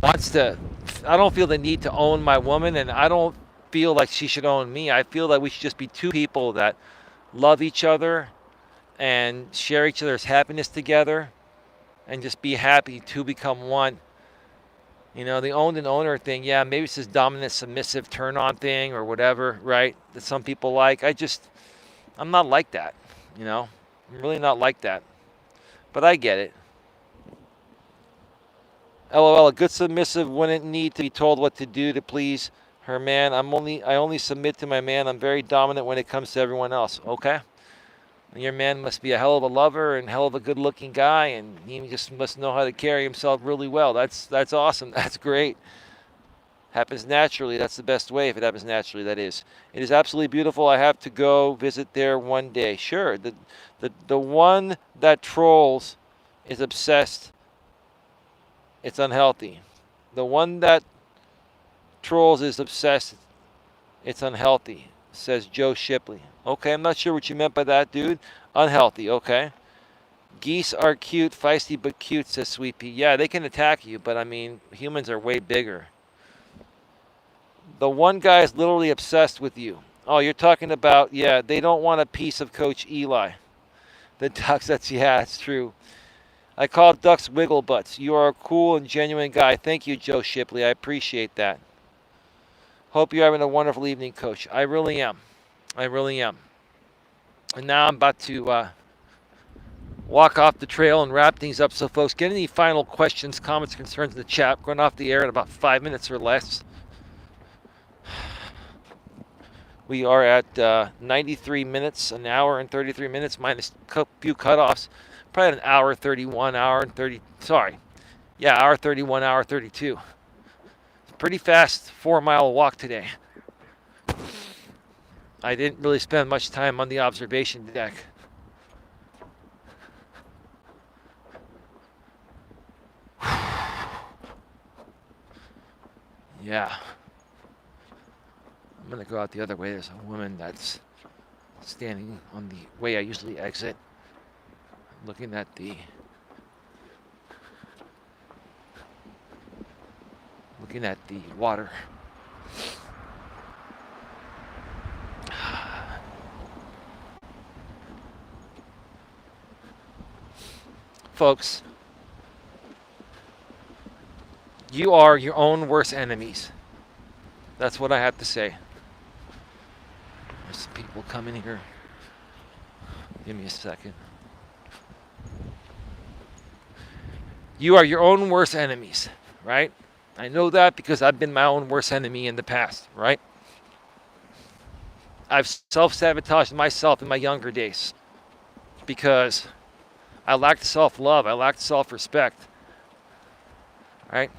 wants to, I don't feel the need to own my woman, and I don't feel like she should own me. I feel like we should just be two people that love each other and share each other's happiness together and just be happy to become one. You know, the owned and owner thing, yeah, maybe it's this dominant, submissive, turn-on thing or whatever, right, that some people like. I'm not like that, you know. I'm really not like that. But I get it. LOL, a good submissive wouldn't need to be told what to do to please her man. I only submit to my man. I'm very dominant when it comes to everyone else. Okay. And your man must be a hell of a lover and hell of a good-looking guy, and he just must know how to carry himself really well. That's awesome. That's great. Happens naturally. That's the best way if it happens naturally, that is. It is absolutely beautiful. I have to go visit there one day. Sure. The one that trolls is obsessed. It's unhealthy. The one that trolls is obsessed. It's unhealthy, says Joe Shipley. Okay, I'm not sure what you meant by that, dude. Unhealthy, okay. Geese are cute, feisty but cute, says Sweet Pea. Yeah, they can attack you, but I mean, humans are way bigger. The one guy is literally obsessed with you. Oh, you're talking about, yeah, they don't want a piece of Coach Eli. The ducks, that's true. I call ducks wiggle butts. You are a cool and genuine guy. Thank you, Joe Shipley. I appreciate that. Hope you're having a wonderful evening, Coach. I really am. I really am. And now I'm about to walk off the trail and wrap things up. So, folks, get any final questions, comments, concerns in the chat. We're going off the air in about 5 minutes or less. We are at 93 minutes, an hour and 33 minutes, minus a few cutoffs. Probably an hour 31, hour and 30. Sorry. Yeah, hour 31, hour 32. Pretty fast 4-mile walk today. I didn't really spend much time on the observation deck. Yeah. I'm going to go out the other way. There's a woman that's standing on the way I usually exit, looking at the water. Folks, you are your own worst enemies. That's what I have to say. There's some people coming here. Give me a second. You are your own worst enemies, right? I know that because I've been my own worst enemy in the past, right? I've self-sabotaged myself in my younger days because I lacked self-love. I lacked self-respect, right?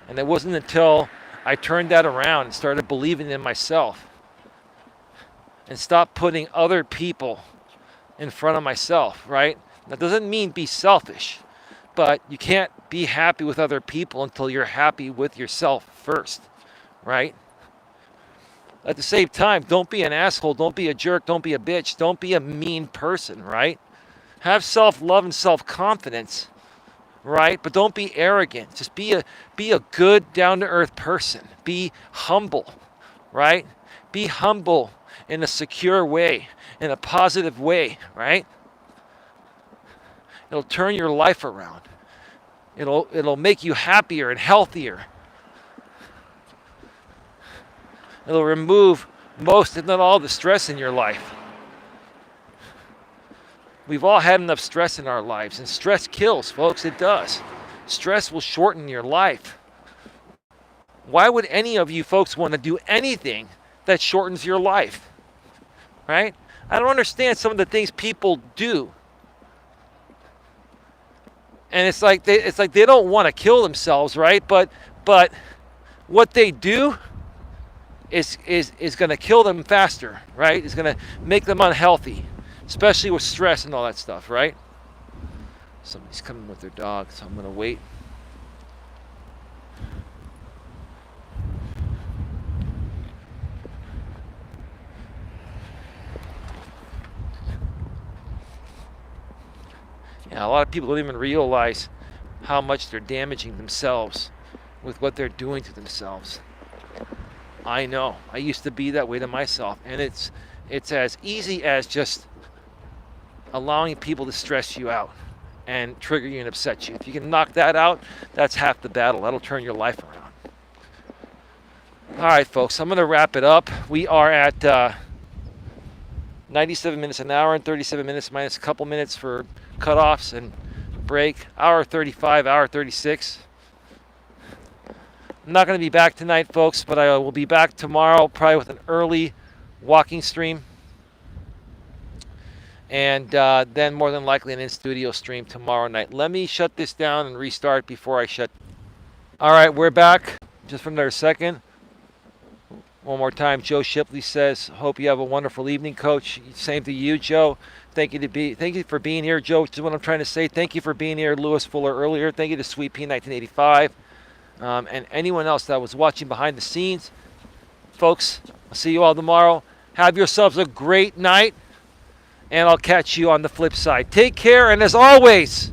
And it wasn't until I turned that around and started believing in myself and stopped putting other people in front of myself, right? That doesn't mean be selfish, but you can't be happy with other people until you're happy with yourself first, right? At the same time, don't be an asshole, don't be a jerk, don't be a bitch, don't be a mean person, right? Have self-love and self-confidence, right? But don't be arrogant. Just be a good, down-to-earth person. Be humble, right? Be humble in a secure way, in a positive way, right? It'll turn your life around. It'll make you happier and healthier. It'll remove most, if not all, the stress in your life. We've all had enough stress in our lives, and stress kills, folks. It does. Stress will shorten your life. Why would any of you folks want to do anything that shortens your life? Right? I don't understand some of the things people do. And it's like they don't want to kill themselves, right? But what they do is going to kill them faster, right? It's going to make them unhealthy, especially with stress and all that stuff, right? Somebody's coming with their dog, so I'm going to wait. Yeah, a lot of people don't even realize how much they're damaging themselves with what they're doing to themselves. I know. I used to be that way to myself, and it's as easy as just allowing people to stress you out and trigger you and upset you. If you can knock that out, that's half the battle. That'll turn your life around. All right, folks, I'm going to wrap it up. We are at 97 minutes an hour and 37 minutes minus a couple minutes for cutoffs and break. Hour 35, hour 36. I'm not going to be back tonight, folks, but I will be back tomorrow, probably with an early walking stream. And then more than likely an in-studio stream tomorrow night. Let me shut this down and restart before I shut. All right, we're back. Just for another second. One more time, Joe Shipley says, hope you have a wonderful evening, Coach. Same to you, Joe. Thank you for being here, Joe, which is what I'm trying to say. Thank you for being here, Lewis Fuller, earlier. Thank you to Sweet Pea 1985. And anyone else that was watching behind the scenes. Folks, I'll see you all tomorrow. Have yourselves a great night, and I'll catch you on the flip side. Take care, and as always,